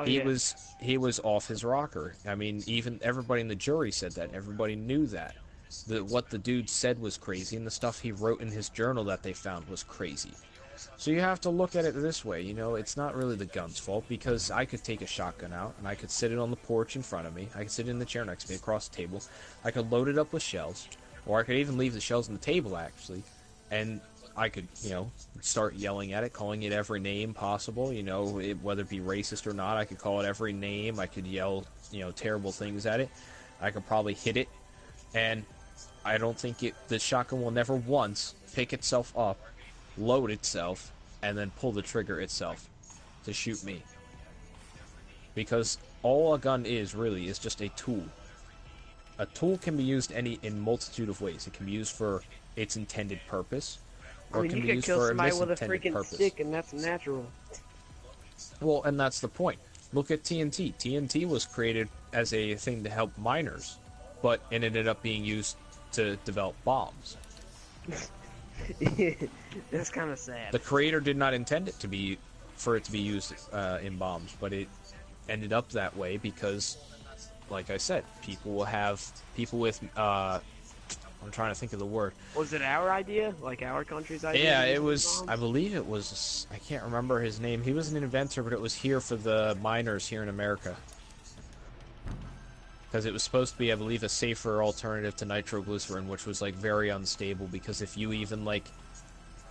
he was off his rocker. I mean, even everybody in the jury said that. Everybody knew that. What the dude said was crazy, and the stuff he wrote in his journal that they found was crazy. So you have to look at it this way, you know, it's not really the gun's fault, because I could take a shotgun out, and I could sit it on the porch in front of me, I could sit it in the chair next to me across the table, I could load it up with shells, or I could even leave the shells on the table, actually, and I could, you know, start yelling at it, calling it every name possible, you know, whether it be racist or not, I could call it every name, I could yell, you know, terrible things at it, I could probably hit it, and I don't think the shotgun will never once pick itself up, load itself, and then pull the trigger itself to shoot me. Because all a gun is, really, is just a tool. A tool can be used in multitude of ways. It can be used for its intended purpose, or it can be used for a misintended purpose. You could kill somebody with a freaking stick, and that's natural. Well, and that's the point. Look at TNT. TNT was created as a thing to help miners, but it ended up being used to develop bombs. That's kind of sad. The creator did not intend it to be for it to be used in bombs, but it ended up that way because, like I said, people with I'm trying to think of the word. Was it our idea? Like our country's idea? Yeah, it was. I believe it was. I can't remember his name. He was an inventor, but it was here for the miners here in America. Because it was supposed to be, I believe, a safer alternative to nitroglycerin, which was like very unstable. Because if you even like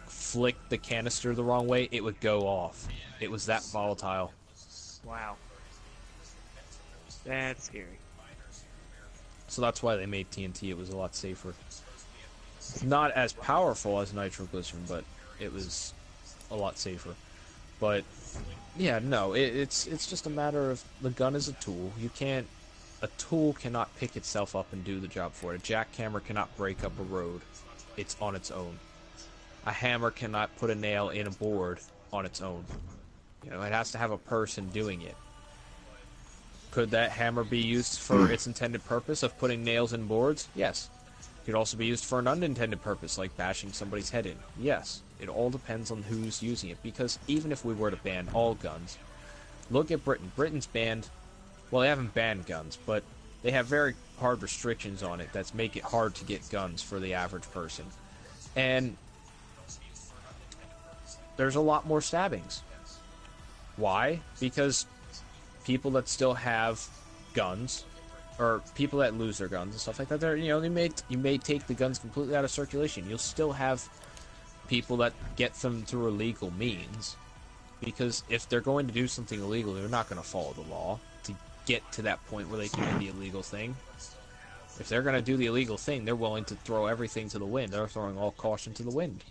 flicked the canister the wrong way, it would go off. It was that volatile. Wow. That's scary. So that's why they made TNT. It was a lot safer. It's not as powerful as nitroglycerin, but it was a lot safer. But yeah, no, it's just a matter of the gun is a tool. A tool cannot pick itself up and do the job for it. A jackhammer cannot break up a road. It's on its own. A hammer cannot put a nail in a board on its own. You know, it has to have a person doing it. Could that hammer be used for its intended purpose of putting nails in boards? Yes. It could also be used for an unintended purpose, like bashing somebody's head in. Yes. It all depends on who's using it, because even if we were to ban all guns, look at Britain. Britain's banned, well, they haven't banned guns, but they have very hard restrictions on it that make it hard to get guns for the average person. And there's a lot more stabbings. Why? Because people that still have guns, or people that lose their guns and stuff like that, you may take the guns completely out of circulation. You'll still have people that get them through illegal means, because if they're going to do something illegal, they're not going to follow the law to get to that point where they can do the illegal thing. If they're going to do the illegal thing, they're willing to throw everything to the wind. They're throwing all caution to the wind.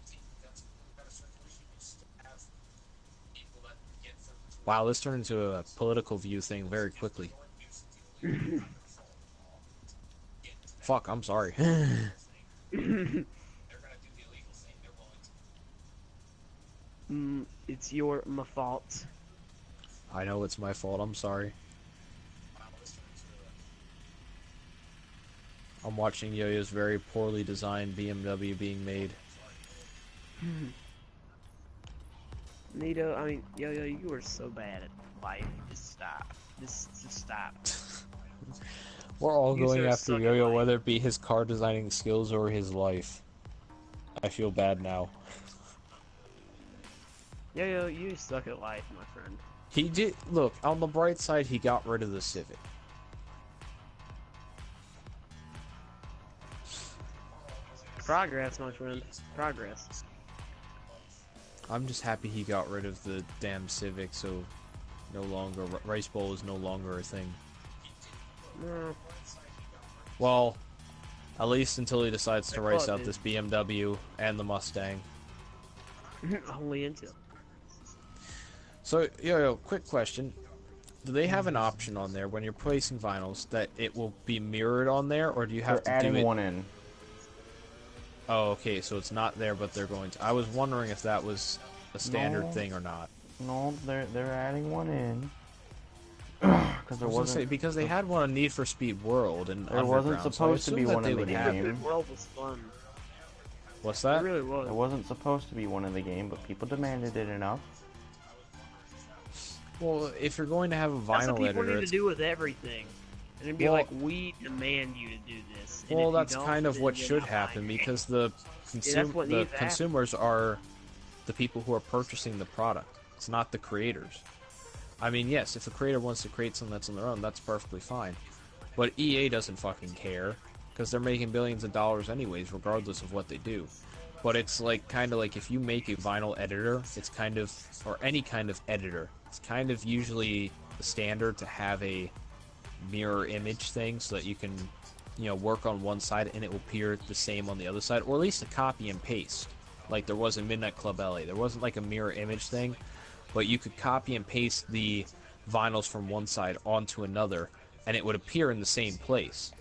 Wow, this turned into a political view thing very quickly. Fuck, I'm sorry. It's my fault. I know it's my fault, I'm sorry. I'm watching Yo-Yo's very poorly designed BMW being made. Nito, I mean, Yo-Yo, you are so bad at life. Just stop. Just stop. We're all You going sir after suck at Yo-Yo, life. whether it be his car designing skills or his life. I feel bad now. Yo-Yo, you suck at life, my friend. He did, look, on the bright side, he got rid of the Civic. Progress, my friend. Progress. I'm just happy he got rid of the damn Civic, so no longer, Rice Bowl is no longer a thing. No. Well, at least until he decides to race Well, out dude. this BMW and the Mustang. Only until. So, Yo-Yo, quick question. Do they have an option on there when you're placing vinyls that it will be mirrored on there, or do you have They're to do adding it? one in. Oh, okay, so it's not there, but they're going to. I was wondering if that was a standard No. thing or not. No, they're adding one in. Because there wasn't. Because they had one on Need for Speed World and There wasn't Underground, supposed so to I be assume that one they in the would have game. it. World was fun. What's It that? really was. There wasn't supposed to be one in the game, but people demanded it enough. Well, if you're going to have a That's what vinyl people editor, need to it's do with everything. And it'd be Well- like, we demand you to do this. And well, if you that's don't, kind of then what you're should not happen buying it. because the that's what needs to happen. consumers are the people who are purchasing the product. It's not the creators. I mean, yes, if the creator wants to create something that's on their own, that's perfectly fine. But EA doesn't fucking care because they're making billions of dollars anyways, regardless of what they do. But it's like kind of like if you make a vinyl editor, it's kind of, or any kind of editor, it's kind of usually the standard to have a mirror image thing so that you can, work on one side and it will appear the same on the other side, or at least a copy and paste, like there was in Midnight Club LA. There wasn't like a mirror image thing, but you could copy and paste the vinyls from one side onto another, and it would appear in the same place.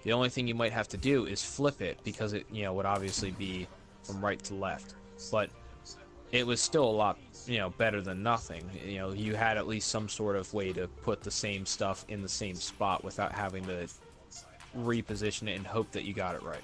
The only thing you might have to do is flip it, because it, would obviously be from right to left. But it was still a lot, you know, better than nothing. You know, you had at least some sort of way to put the same stuff in the same spot without having to reposition it and hope that you got it right.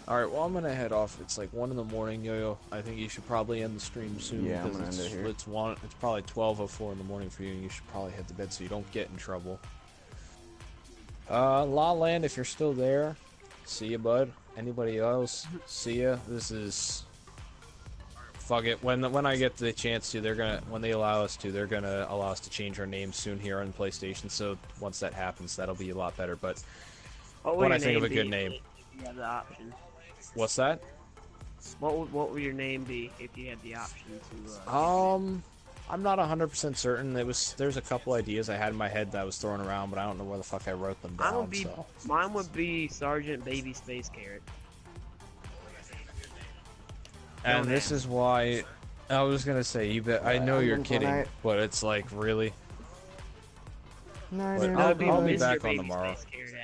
Alright, well, I'm gonna head off. It's like 1 in the morning, Yo-Yo. I think you should probably end the stream soon. Yeah, I'm because gonna end it here. It's probably 12:04 in the morning for you, and you should probably head to bed so you don't get in trouble. La Land, if you're still there, see ya, bud. Anybody else, see ya. This is... Fuck it. When I get the chance to, when they allow us to, they're gonna allow us to change our names soon here on PlayStation, so once that happens, that'll be a lot better, but... When I think of a good name. You have the option. What's that? What would your name be if you had the option to? I'm not 100% certain. There's a couple ideas I had in my head that I was throwing around, but I don't know where the fuck I wrote them down. Mine would be Sergeant Baby Space Carrot. And this is why I was gonna say, you bet. I know you're kidding, but it's like really. No, But no, I'll be back Mr. on tomorrow. Baby Space Carrot,